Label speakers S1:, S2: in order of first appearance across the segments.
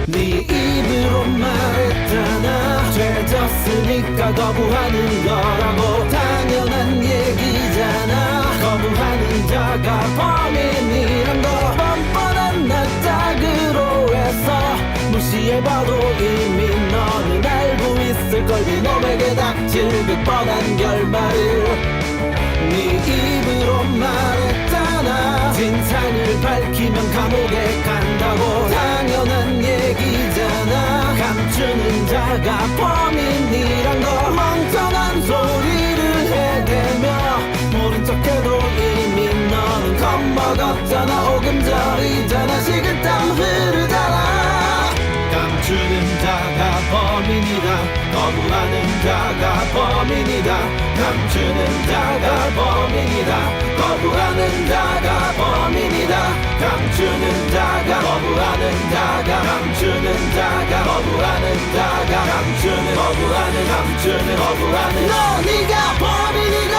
S1: 네 입으로 말했잖아. 죄졌으니까 거부하는 거라고. 당연한 얘기잖아. 거부하는 자가 범인이란 거 뻔뻔한 나 짝으로 해서 무시해봐도 이미 너는 알고 있을걸. 이놈에게 닥칠 그 뻔한 결말을 네 입으로 말했잖아. 진상을 밝히면 감옥에 간다고. 당연한 얘기잖아. 감추는 자가 범인이란 거 멍청한 소리를 해대며 모른 척해도 이미 너는 겁먹었잖아. 오금절이잖아. 식은땀 흐르잖아. 감추는 자가 범인이다. 거부하는 자가 범인이다. 감추는 자가 범인이다. 거부하는 자가 범인이다. 감추는 자가 거부하는 자가 감추는 자가 거부하는 자가 감추는 거부하는 너 네가 범인이다.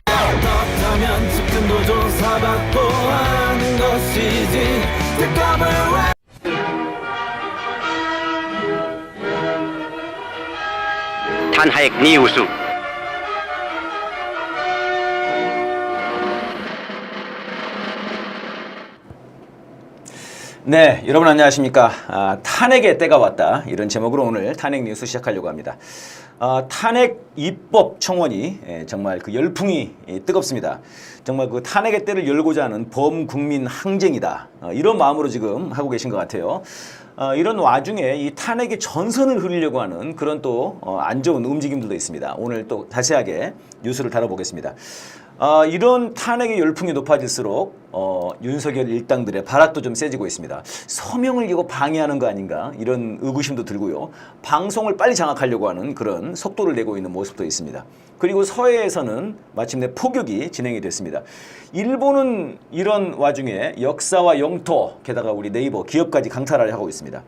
S1: 그렇다면 지금도 조사받고 하는 것이지. 특검을 왜
S2: 탄핵 니우스.
S3: 네, 여러분 안녕하십니까. 탄핵의 때가 왔다. 이런 제목으로 오늘 탄핵 뉴스 시작하려고 합니다. 탄핵 입법 청원이 정말 그 열풍이 뜨겁습니다. 정말 그 탄핵의 때를 열고자 하는 범국민 항쟁이다. 이런 마음으로 지금 하고 계신 것 같아요. 이런 와중에 이 탄핵의 전선을 흐리려고 하는 그런 또 안 좋은 움직임들도 있습니다. 오늘 또 자세하게 뉴스를 다뤄보겠습니다. 이런 탄핵의 열풍이 높아질수록 윤석열 일당들의 발악도 좀 세지고 있습니다. 서명을 이거 방해하는 거 아닌가 이런 의구심도 들고요. 방송을 빨리 장악하려고 하는 그런 속도를 내고 있는 모습도 있습니다. 그리고 서해에서는 마침내 포격이 진행이 됐습니다. 일본은 이런 와중에 역사와 영토 게다가 우리 네이버 기업까지 강탈을 하고 있습니다.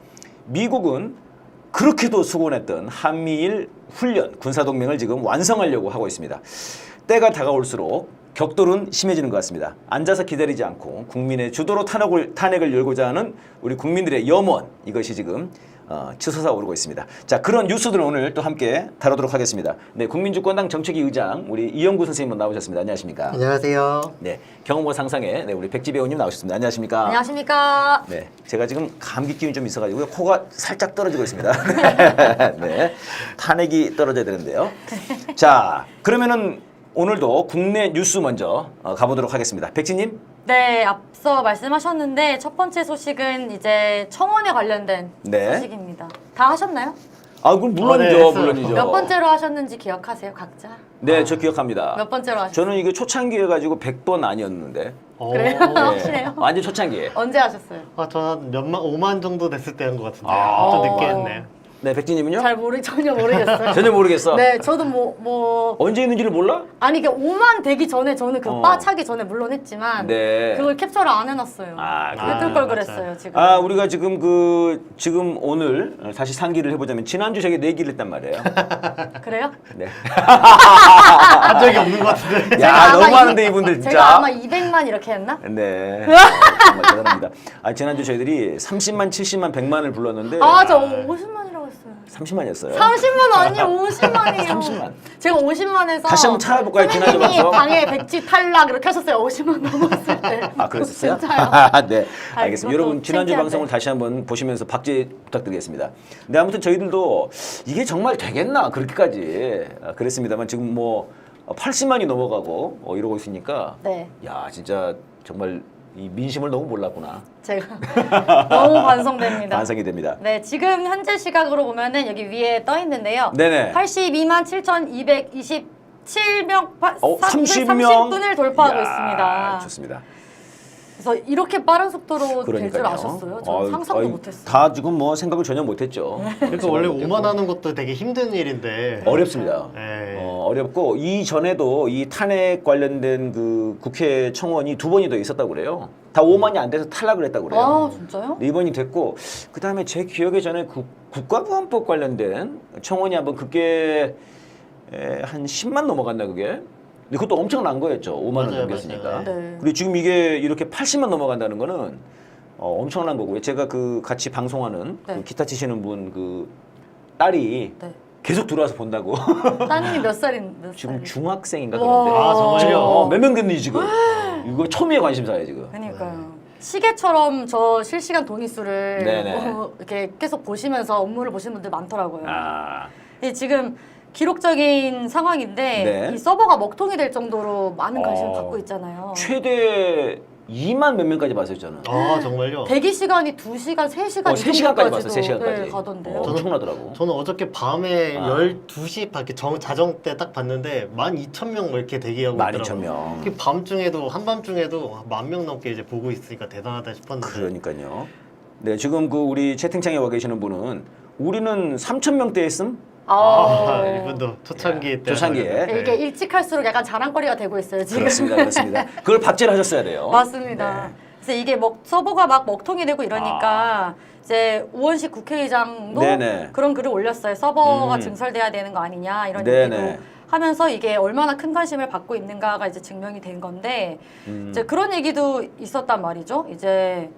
S3: 미국은 그렇게도 수곤했던 한미일 훈련 군사동맹을 지금 완성하려고 하고 있습니다. 때가 다가올수록 격돌은 심해지는 것 같습니다. 앉아서 기다리지 않고 국민의 주도로 탄핵을 열고자 하는 우리 국민들의 염원, 이것이 지금 치솟아 오르고 있습니다. 자, 그런 뉴스들을 오늘 또 함께 다루도록 하겠습니다. 네, 국민주권당 정책위 의장 우리 이영구 선생님 나오셨습니다. 안녕하십니까?
S4: 안녕하세요.
S3: 네, 경험과 상상의 우리 백지 배우님 나오셨습니다. 안녕하십니까?
S5: 안녕하십니까?
S3: 네, 제가 지금 감기 기운이 좀 있어가지고 코가 살짝 떨어지고 있습니다. 네, 탄핵이 떨어져야 되는데요. 자, 그러면은 오늘도 국내 뉴스 먼저 가보도록 하겠습니다. 백지님?
S5: 네, 앞서 말씀하셨는데 첫 번째 소식은 이제 청원에 관련된
S3: 네.
S5: 소식입니다. 다 하셨나요?
S3: 그럼 물론이죠,
S4: 네, 했어요.
S3: 물론이죠.
S5: 몇 번째로 하셨는지 기억하세요, 각자?
S3: 네, 저 기억합니다.
S5: 몇 번째로 하셨어요?
S3: 저는 이게 초창기 해가지고 100번 아니었는데.
S5: 그래요?
S3: 네,
S5: 확실해요?
S3: 완전 초창기에.
S5: 언제 하셨어요?
S4: 저는 몇만 5만 정도 됐을 때인 것 같은데
S3: 아.
S4: 좀 늦게 했네.
S3: 네, 백지님은요?
S5: 전혀 모르겠어요.
S3: 전혀 모르겠어.
S5: 네, 저도 뭐
S3: 언제 있는지를 몰라?
S5: 아니 이게 5만 되기 전에 저는 그 바 차기 전에 물론 했지만
S3: 네.
S5: 그걸 capture를 안 해놨어요.
S3: 그래요?
S5: 그랬을 걸
S4: 맞아요.
S5: 그랬어요 지금.
S3: 우리가 지금 오늘 다시 상기를 해보자면 지난주 저게 내기를 했단 말이에요.
S5: 그래요?
S3: 네.
S4: 한 적이 없는 것 같은데.
S3: 야,
S5: 아마
S3: 너무 하는데 이분들 진짜.
S5: 제가 아마 200만 이렇게 했나?
S3: 네. 정말 대단합니다. 지난주 저희들이 30만, 70만, 100만을 불렀는데
S5: 저 50만이라고 했어요.
S3: 30만이었어요.
S5: 30만 아니요 50만이에요.
S3: 30만.
S5: 제가 50만에서
S3: 다시 한번 찾아볼까요? 지난주
S5: 선생님이
S3: 방송?
S5: 방해 백지 탈락 이렇게 하셨어요. 50만 넘었을 때.
S3: 그랬었어요?
S5: 진짜요?
S3: 네,
S5: 아,
S3: 알겠습니다.
S5: 이것도
S3: 여러분 지난주
S5: 창피한데.
S3: 방송을 다시 한번 보시면서 박제 부탁드리겠습니다. 네, 아무튼 저희들도 이게 정말 되겠나 그렇게까지 그랬습니다만 지금 뭐 80만이 넘어가고 이러고 있으니까
S5: 네.
S3: 야 진짜 정말 이 민심을 너무 몰랐구나.
S5: 제가 너무 반성됩니다.
S3: 반성이 됩니다.
S5: 네, 지금 현재 시각으로 보면은 여기 위에 떠 있는데요.
S3: 네네.
S5: 82만 7,227명
S3: 30명
S5: 30분을 돌파하고
S3: 이야,
S5: 있습니다.
S3: 좋습니다.
S5: 그래서 이렇게 빠른 속도로 될 줄
S3: 그러니까요.
S5: 아셨어요? 저는 상상도 못했어요.
S3: 다 지금 뭐 생각을 전혀 못했죠.
S4: 그러니까 원래
S3: 생각을
S4: 5만 하는 것도 되게 힘든 일인데.
S3: 어렵습니다.
S4: 네.
S3: 어렵고 이전에도 이 탄핵 관련된 그 국회 청원이 2번이 더 있었다고 그래요. 다 5만이 안 돼서 탈락을 했다고 그래요.
S5: 진짜요?
S3: 네, 이번이 됐고 그다음에 제 기억에 전에 국가보안법 관련된 청원이 한번 그게 한 10만 넘어갔나 그게. 근데 그것도 엄청난 거였죠. 5만 원
S4: 맞아요,
S3: 넘겼으니까.
S4: 맞아요.
S5: 네.
S3: 그리고 지금 이게 이렇게 80만 넘어간다는 거는 엄청난 거고요. 제가 그 같이 방송하는
S5: 네.
S3: 그 기타 치시는 분 그 딸이
S5: 네.
S3: 계속 들어와서 본다고.
S5: 따님이 몇
S3: 지금
S5: 살이?
S3: 중학생인가
S5: 와.
S3: 그런데.
S4: 아, 정말요?
S3: 지금 몇 명 됐는지 지금. 이거 초미의 관심사예요 지금.
S5: 그러니까요. 시계처럼 저 실시간 돈이수를
S3: 네네.
S5: 이렇게 계속 보시면서 업무를 보시는 분들 많더라고요.
S3: 아,
S5: 지금 기록적인 상황인데
S3: 네.
S5: 이 서버가 먹통이 될 정도로 많은 관심을
S3: 어.
S5: 받고 있잖아요.
S3: 최대 2만 몇 명까지 봤어요 저는.
S4: 아 정말요?
S5: 대기 시간이 2시간, 3시간
S3: 3시간까지 봤어요. 3시간까지.
S5: 네, 가던데요.
S3: 엄청나더라고.
S4: 저는 어저께 밤에
S3: 아.
S4: 12시 밖에 자정 때 딱 봤는데 12,000명 뭐 이렇게 대기하고
S3: 12,000명.
S4: 그 밤중에도 한밤중에도 10,000명 넘게 이제 보고 있으니까 대단하다 싶었는데.
S3: 그러니까요. 네, 지금 그 우리 채팅창에 와 계시는 분은 우리는 3,000명대 했음?
S4: 아, 이분도 초창기 때.
S3: 초창기에.
S4: 네.
S5: 이게 일찍 할수록 약간 자랑거리가 되고 있어요 지금.
S3: 그렇습니다, 그렇습니다. 그걸 박제하셨어야 돼요.
S5: 맞습니다.
S3: 네.
S5: 그래서 이게 서버가 막 먹통이 되고 이러니까 이제 우원식 국회의장도
S3: 네네.
S5: 그런 글을 올렸어요. 서버가
S3: 음.
S5: 증설돼야 되는 거 아니냐 이런
S3: 네네.
S5: 얘기도 하면서 이게 얼마나 큰 관심을 받고 있는가가 이제 증명이 된 건데 이제 그런 얘기도 있었단 말이죠. 이제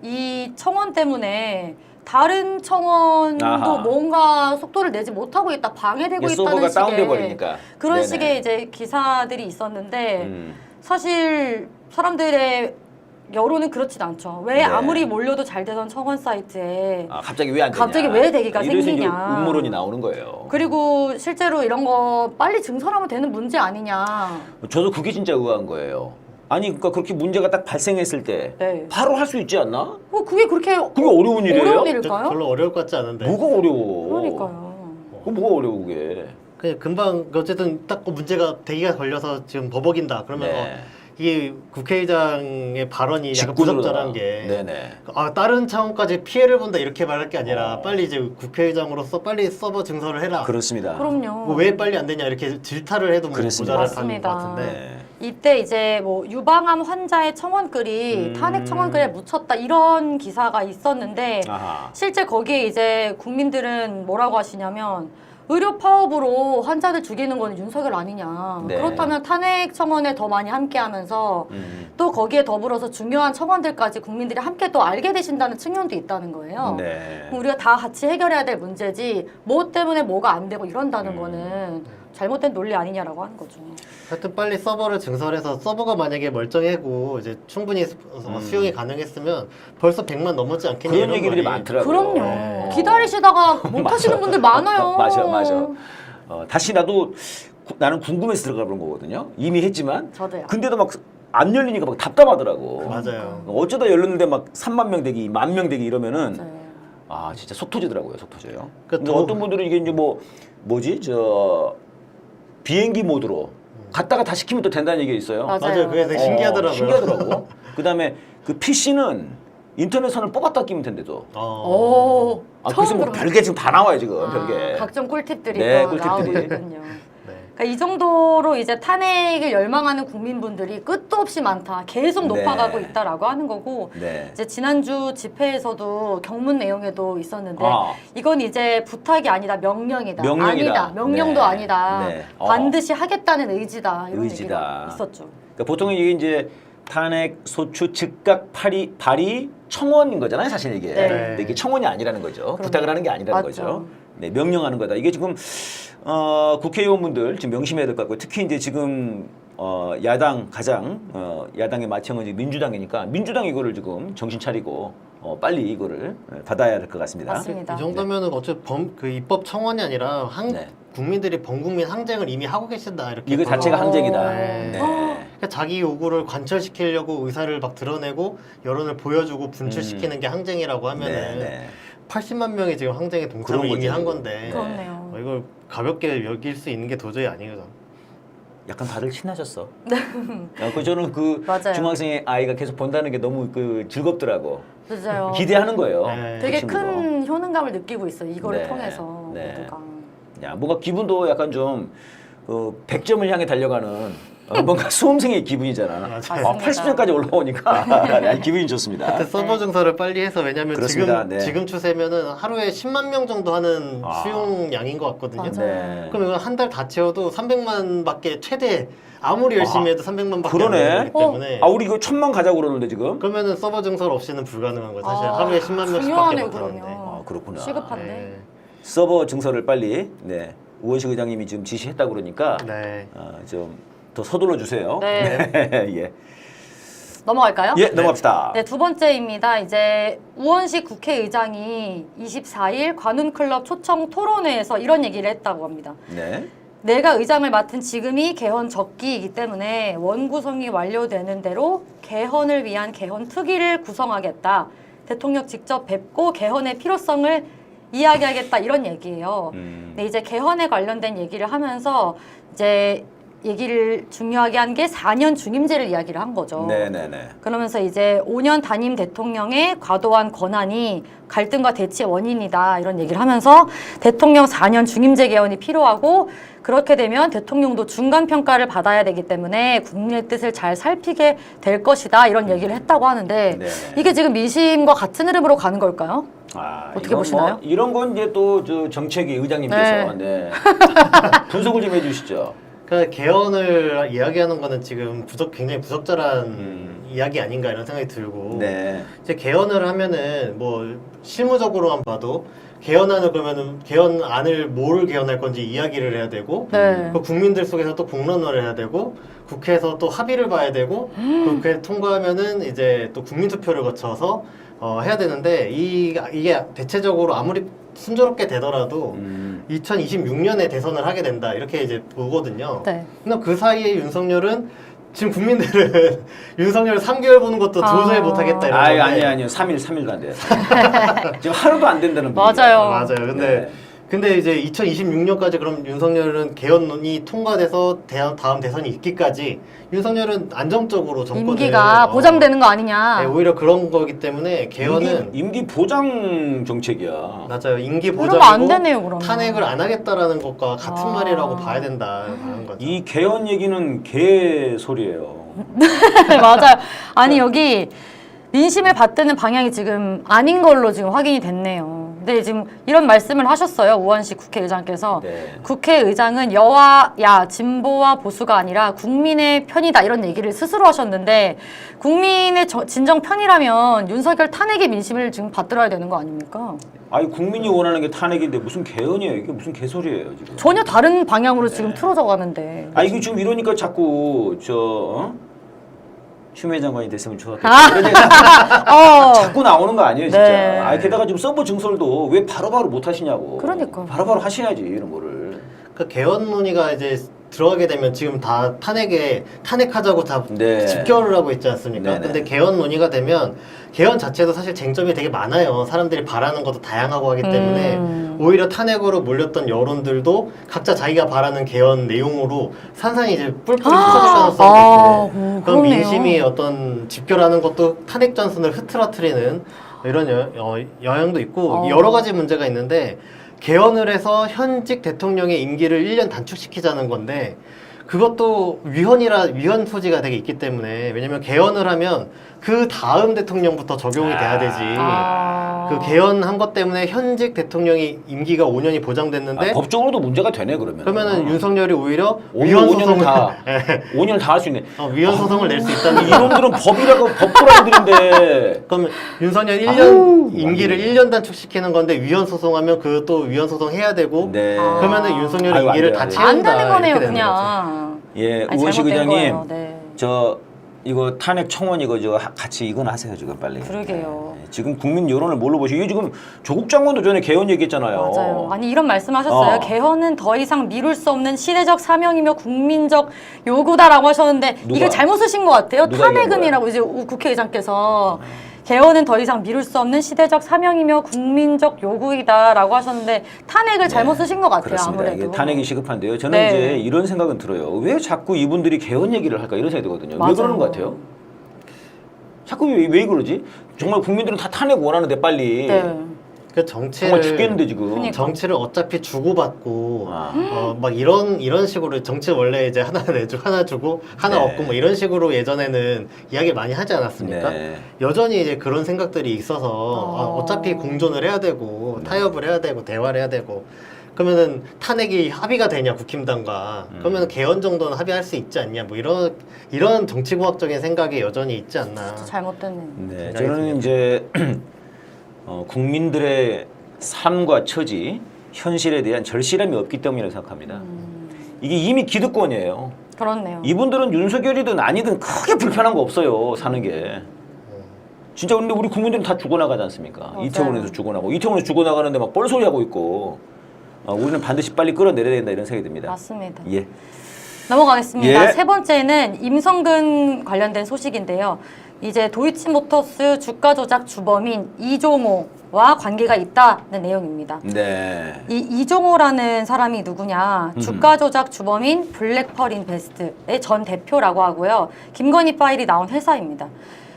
S5: 이 청원 때문에 다른 청원도
S3: 아하.
S5: 뭔가 속도를 내지 못하고 있다, 방해되고
S3: 이게
S5: 있다는
S3: 서버가
S5: 식의
S3: 다운돼 버리니까.
S5: 그런
S3: 네네.
S5: 식의 이제 기사들이 있었는데
S3: 음.
S5: 사실 사람들의 여론은 그렇진 않죠. 왜
S3: 네.
S5: 아무리 몰려도 잘 되던 청원 사이트에
S3: 아, 갑자기 왜 안 되냐?
S5: 갑자기 왜 대기가
S3: 이래서 이제
S5: 생기냐.
S3: 음모론이 나오는 거예요.
S5: 그리고 실제로 이런 거 빨리 증설하면 되는 문제 아니냐.
S3: 저도 그게 진짜 의아한 거예요. 아니 그러니까 그렇게 문제가 딱 발생했을 때
S5: 네.
S3: 바로 할 수 있지 않나?
S5: 그게 그렇게
S3: 그게 어려운 일이에요?
S5: 어려운
S4: 저
S5: 일일까요?
S4: 별로 어려울 것 같지 않은데.
S3: 뭐가 어려워?
S5: 그러니까요.
S3: 그 뭐가 어려워 그게?
S4: 그냥 금방 어쨌든 딱 그 문제가 대기가 걸려서 지금 버벅인다. 그러면
S3: 네.
S4: 이게 국회의장의 발언이 약간
S3: 직군으로
S4: 부적절한 게
S3: 네네.
S4: 다른 차원까지 피해를 본다 이렇게 말할 게 아니라
S3: 어.
S4: 빨리 이제 국회의장으로서 빨리 서버 증설을 해라.
S3: 그렇습니다.
S5: 그럼요.
S4: 뭐왜 빨리 안 되냐 이렇게 질타를 해도 뭐
S3: 그렇습니다.
S4: 모자랄 것
S5: 맞습니다.
S4: 같은데.
S3: 네.
S5: 이때 이제 뭐 유방암 환자의 청원글이 탄핵 청원글에 묻혔다 이런 기사가 있었는데
S3: 아하.
S5: 실제 거기에 이제 국민들은 뭐라고 하시냐면 의료 파업으로 환자들 죽이는 건 윤석열 아니냐.
S3: 네.
S5: 그렇다면 탄핵 청원에 더 많이 함께하면서 또 거기에 더불어서 중요한 청원들까지 국민들이 함께 또 알게 되신다는 측면도 있다는 거예요.
S3: 네.
S5: 그럼 우리가 다 같이 해결해야 될 문제지 뭐 때문에 뭐가 안 되고 이런다는 거는 잘못된 논리 아니냐라고 하는 거죠.
S4: 하여튼 빨리 서버를 증설해서 서버가 만약에 멀쩡하고 이제 충분히 수용이 가능했으면 벌써 100만 넘었지 않겠냐
S3: 그런
S4: 이런
S3: 얘기들이
S4: 말이.
S3: 많더라고요.
S5: 그럼요.
S3: 네.
S5: 기다리시다가 못 하시는 분들 많아요.
S3: 맞아. 다시 나도 나는 궁금해서 들어가 본 거거든요. 이미 했지만.
S5: 저도요.
S3: 근데도 막 안 열리니까 막 답답하더라고.
S4: 맞아요.
S3: 어쩌다 열렸는데 막 3만 명 되기, 10,000명 되기 이러면은
S5: 네.
S3: 아 진짜 속 터지더라고요. 속 터져요.
S4: 그러니까
S3: 근데
S4: 더-
S3: 어떤 분들은 이게 이제 뭐지 저 비행기 모드로 갔다가 다 시키면 또 된다는 얘기가 있어요.
S4: 맞아요. 그게 되게 신기하더라고요.
S3: 신기하더라고. 그다음에 그 PC는 인터넷선을 뽑았다 끼면 된대도.
S5: 오,
S3: 그래서
S5: 처음
S3: 뭐
S5: 들어.
S3: 별게 지금 다 나와요 지금 별게.
S5: 각종 꿀팁들이
S3: 네,
S5: 또 나오고
S3: 꿀팁들이.
S5: 있군요.
S4: 네.
S5: 그러니까 이 정도로 이제 탄핵을 열망하는 국민분들이 끝도 없이 많다. 계속 높아가고
S3: 네.
S5: 있다라고 하는 거고.
S3: 네.
S5: 이제 지난주 집회에서도 경문 내용에도 있었는데
S3: 아.
S5: 이건 이제 부탁이 아니다 명령이다.
S3: 명령이다.
S5: 아니다 명령도
S3: 네.
S5: 아니다.
S3: 네.
S5: 반드시 하겠다는 의지다. 이런
S3: 의지다.
S5: 얘기가 있었죠.
S3: 그러니까 보통 이게 이제 탄핵 소추 즉각 발의 청원인 거잖아요, 사실 이게.
S5: 네.
S3: 근데 이게 청원이 아니라는 거죠. 부탁을 하는 게 아니라는
S5: 맞죠.
S3: 거죠. 네, 명령하는 거다. 이게 지금 국회의원분들 지금 명심해야 될 것 같고요. 특히 이제 지금 야당 가장 야당의 맏형은 이제 민주당이니까 민주당 이거를 지금 정신 차리고 빨리 이거를 받아야 될 것 같습니다.
S5: 맞습니다.
S4: 이 정도면은 어차피 그 입법 청원이 아니라
S3: 네.
S4: 국민들이 범국민 항쟁을 이미 하고 계신다 이렇게.
S3: 이거 자체가
S5: 어.
S3: 항쟁이다.
S4: 네.
S3: 네.
S4: 그러니까 자기 요구를 관철시키려고 의사를 막 드러내고 여론을 보여주고 분출시키는 게 항쟁이라고 하면은
S3: 네.
S4: 80만 명이 지금 항쟁에 동참을
S3: 그런
S4: 이미
S3: 거죠.
S4: 한 건데
S5: 그렇네요.
S4: 이걸 가볍게 여길 수 있는 게 도저히 아니거든.
S3: 약간 다들 친하셨어. 저는 그
S5: 맞아요.
S3: 중학생의 아이가 계속 본다는 게 너무 그 즐겁더라고.
S5: 맞아요.
S3: 기대하는 거예요.
S4: 네.
S5: 되게
S3: 그 친구도.
S5: 큰 효능감을 느끼고 있어요. 이거를
S3: 네.
S5: 통해서
S3: 네.
S5: 모두가.
S3: 야, 뭔가 기분도 약간 좀 100점을 향해 달려가는 뭔가 수험생의 기분이잖아.
S4: 맞아요.
S3: 80점까지 올라오니까 야, 기분이 좋습니다.
S4: 하여튼 서버 증설을 빨리 해서 왜냐면
S3: 그렇습니다.
S4: 지금
S3: 네.
S4: 지금 추세면은 하루에 10만 명 정도 하는
S3: 아.
S4: 수용량인 것 같거든요.
S5: 맞아요.
S3: 네.
S4: 그럼 이건 한 달 다 채워도 300만밖에 최대 아무리 열심히 해도 300만밖에 안
S3: 그러네.
S4: 되기 때문에
S3: 아 우리 이거 1000만 가자고 그러는데 지금.
S4: 그러면은 서버 증설 없이는 불가능한 거죠. 사실
S5: 아,
S4: 하루에 10만 명씩밖에
S5: 중요하네,
S4: 못 하는데.
S5: 그러면.
S3: 아 그렇구나.
S5: 시급한데.
S4: 네.
S3: 서버 증설을 빨리 네 우원식 의장님이 지금 지시했다 그러니까
S4: 네.
S3: 좀 더 서둘러 주세요.
S5: 네.
S3: 예.
S5: 넘어갈까요?
S3: 예 넘어갑시다.
S5: 네, 두 번째입니다. 이제 우원식 국회의장이 24일 관훈클럽 초청 토론회에서 이런 얘기를 했다고 합니다.
S3: 네.
S5: 내가 의장을 맡은 지금이 개헌 적기이기 때문에 원구성이 완료되는 대로 개헌을 위한 개헌 특위를 구성하겠다. 대통령 직접 뵙고 개헌의 필요성을 이야기하겠다 이런 얘기예요. 근데 이제 개헌에 관련된 얘기를 하면서 이제 얘기를 중요하게 한 게 4년 중임제를 이야기를 한 거죠.
S3: 네네네.
S5: 그러면서 이제 5년 단임 대통령의 과도한 권한이 갈등과 대치의 원인이다 이런 얘기를 하면서 대통령 4년 중임제 개헌이 필요하고 그렇게 되면 대통령도 중간 평가를 받아야 되기 때문에 국민의 뜻을 잘 살피게 될 것이다 이런 얘기를 했다고 하는데
S3: 네네.
S5: 이게 지금 민심과 같은 흐름으로 가는 걸까요? 어떻게
S3: 이건
S5: 보시나요?
S3: 뭐 이런 건 이제 또 저 정책위 의장님께서 네. 분석을 좀 해주시죠.
S4: 그러니까 개헌을 이야기하는 거는 지금 굉장히 부적절한 이야기 아닌가 이런 생각이 들고
S3: 네.
S4: 이제 개헌을 하면은 뭐 실무적으로만 봐도 개헌안을 그러면은 개헌안을 뭘 개헌할 건지 이야기를 해야 되고
S5: 네.
S4: 그 국민들 속에서 또 공론화를 해야 되고 국회에서 또 합의를 봐야 되고 국회 통과하면은 이제 또 국민투표를 거쳐서 해야 되는데 이게 대체적으로 아무리 순조롭게 되더라도 2026년에 대선을 하게 된다 이렇게 이제 보거든요.
S5: 네.
S4: 근데 그 사이에 윤석열은 지금 국민들은 윤석열 3개월 보는 것도 도저히 못하겠다 이런 건데.
S3: 아니요. 3일도 안 돼요. 지금 하루도 안 된다는 분위기예요.
S5: 맞아요.
S4: 맞아요.
S3: 네.
S4: 근데 이제 2026년까지 그럼 윤석열은 개헌이 통과돼서 다음 대선이 있기까지 윤석열은 안정적으로 정권을
S5: 임기가 보장되는 거 아니냐.
S4: 네, 오히려 그런 거기 때문에 개헌은
S3: 임기 보장 정책이야.
S4: 맞아요. 임기
S5: 그러면 안
S4: 보장이고
S5: 되네요, 그러면.
S4: 탄핵을 안 하겠다라는 것과 같은
S5: 아.
S4: 말이라고 봐야 된다는 거죠.
S3: 이 개헌 얘기는 개 소리예요.
S5: 맞아요. 아니 여기 민심을 받드는 방향이 지금 아닌 걸로 지금 확인이 됐네요. 근데 지금 이런 말씀을 하셨어요. 우원식 국회의장께서.
S3: 네.
S5: 국회의장은 여야, 진보와 보수가 아니라 국민의 편이다 이런 얘기를 스스로 하셨는데 국민의 진정 편이라면 윤석열 탄핵의 민심을 지금 받들어야 되는 거 아닙니까?
S3: 아니 국민이 원하는 게 탄핵인데 무슨 개헌이에요? 이게 무슨 개소리예요 지금?
S5: 전혀 다른 방향으로 지금 틀어져 가는데.
S3: 아 이게 지금 이러니까 자꾸 추미애 장관이 됐으면 좋았겠다. 이런 얘기가 자꾸 나오는 거 아니에요, 진짜.
S5: 네.
S3: 게다가 지금 서버 증설도 왜 바로바로 못 하시냐고.
S5: 그러니까.
S3: 바로바로 하셔야지 이런 거를.
S4: 그 개헌 논의가 이제 들어가게 되면 지금 다 탄핵하자고 다
S3: 네.
S4: 집결을 하고 있지 않습니까?
S3: 네네.
S4: 근데 개헌 논의가 되면 개헌 자체도 사실 쟁점이 되게 많아요. 사람들이 바라는 것도 다양하고 하기 때문에 오히려 탄핵으로 몰렸던 여론들도 각자 자기가 바라는 개헌 내용으로 산산이 이제 뿔뿔이 흩어질 가능성이 있고 그럼
S5: 그렇네요.
S4: 민심이 어떤 집결하는 것도 탄핵 전선을 흐트러뜨리는 이런 영향도 있고 여러 가지 문제가 있는데 개헌을 해서 현직 대통령의 임기를 1년 단축시키자는 건데 그것도 위헌 소지가 되게 있기 때문에 왜냐면 개헌을 하면 그 다음 대통령부터 적용이 돼야 되지 그 개헌한 것 때문에 현직 대통령이 임기가 5년이 보장됐는데
S3: 법적으로도 문제가 되네 그러면.
S4: 그러면은 윤석열이 오히려
S3: 5년을 다
S4: 예.
S3: 5년을 다 할 수 있네.
S4: 위헌 소송을 낼 수 있다는
S3: 이놈들은 법도라들인데.
S4: 그러면 윤석열 1년 임기를 1년 단축시키는 건데 위헌 소송하면 그 또 위헌 소송 해야 되고
S3: 네.
S4: 그러면은 윤석열이
S3: 아유, 안
S4: 임기를
S3: 돼요,
S4: 다
S3: 안 돼요.
S4: 채운다
S5: 안 되는 거네요,
S4: 이렇게 되는 거죠.
S5: 그냥.
S3: 예,
S5: 아니,
S3: 우원식
S5: 잘못된
S3: 의장님.
S5: 거예요. 네.
S3: 이거 탄핵 청원 이거 같이 이건 하세요 지금 빨리.
S5: 그러게요.
S3: 네, 지금 국민 여론을 뭘로 보시고 이게 지금 조국 장관도 전에 개헌 얘기했잖아요.
S5: 맞아요. 아니 이런 말씀하셨어요. 개헌은 더 이상 미룰 수 없는 시대적 사명이며 국민적 요구다라고 하셨는데
S3: 누가?
S5: 이게 잘못 쓰신 것 같아요.
S3: 누가 얘기한
S5: 탄핵은이라고 이제 국회의장께서 개헌은 더 이상 미룰 수 없는 시대적 사명이며 국민적 요구이다라고 하셨는데 탄핵을 잘못 쓰신 것 같아요.
S3: 그렇습니다.
S5: 아무래도.
S3: 이게 탄핵이 시급한데요. 저는
S5: 네.
S3: 이제 이런 생각은 들어요. 왜 자꾸 이분들이 개헌 얘기를 할까 이런 생각이 들거든요. 왜
S5: 맞아요.
S3: 그러는 것 같아요? 자꾸 왜 그러지? 정말 국민들은 다 탄핵 원하는데 빨리.
S5: 네.
S4: 그
S3: 정말
S4: 정치를
S3: 죽겠는데 지금.
S5: 그러니까.
S4: 정치를 어차피 주고받고
S3: 아.
S4: 막 이런 식으로 정치 원래 이제 하나 내주고 하나 주고 하나
S3: 네.
S4: 얻고 뭐 이런 식으로 예전에는 이야기 많이 하지 않았습니까?
S3: 네.
S4: 여전히 이제 그런 생각들이 있어서 어차피 공존을 해야 되고 타협을 해야 되고 대화를 해야 되고 그러면은 탄핵이 합의가 되냐 국힘당과 그러면 개헌 정도는 합의할 수 있지 않냐 뭐 이런 정치공학적인 생각이 여전히 있지 않나.
S5: 잘못됐네.
S3: 네, 저는 이제 국민들의 삶과 처지, 현실에 대한 절실함이 없기 때문이라고 생각합니다. 이게 이미 기득권이에요.
S5: 그렇네요.
S3: 이분들은 윤석열이든 아니든 크게 불편한 거 없어요, 사는 게. 진짜 근데 우리 국민들은 다 죽어나가지 않습니까?
S5: 맞아요.
S3: 이태원에서 죽어나가고 이태원에서 죽어나가는데 막 뻘소리 하고 있고 우리는 반드시 빨리 끌어내려야 된다 이런 생각이 듭니다.
S5: 맞습니다.
S3: 예.
S5: 넘어가겠습니다.
S3: 예.
S5: 세 번째는 임성근 관련된 소식인데요. 이제 도이치모터스 주가 조작 주범인 이종호와 관계가 있다는 내용입니다.
S3: 네.
S5: 이 이종호라는 사람이 누구냐? 주가 조작 주범인 블랙펄 인베스트의 전 대표라고 하고요. 김건희 파일이 나온 회사입니다.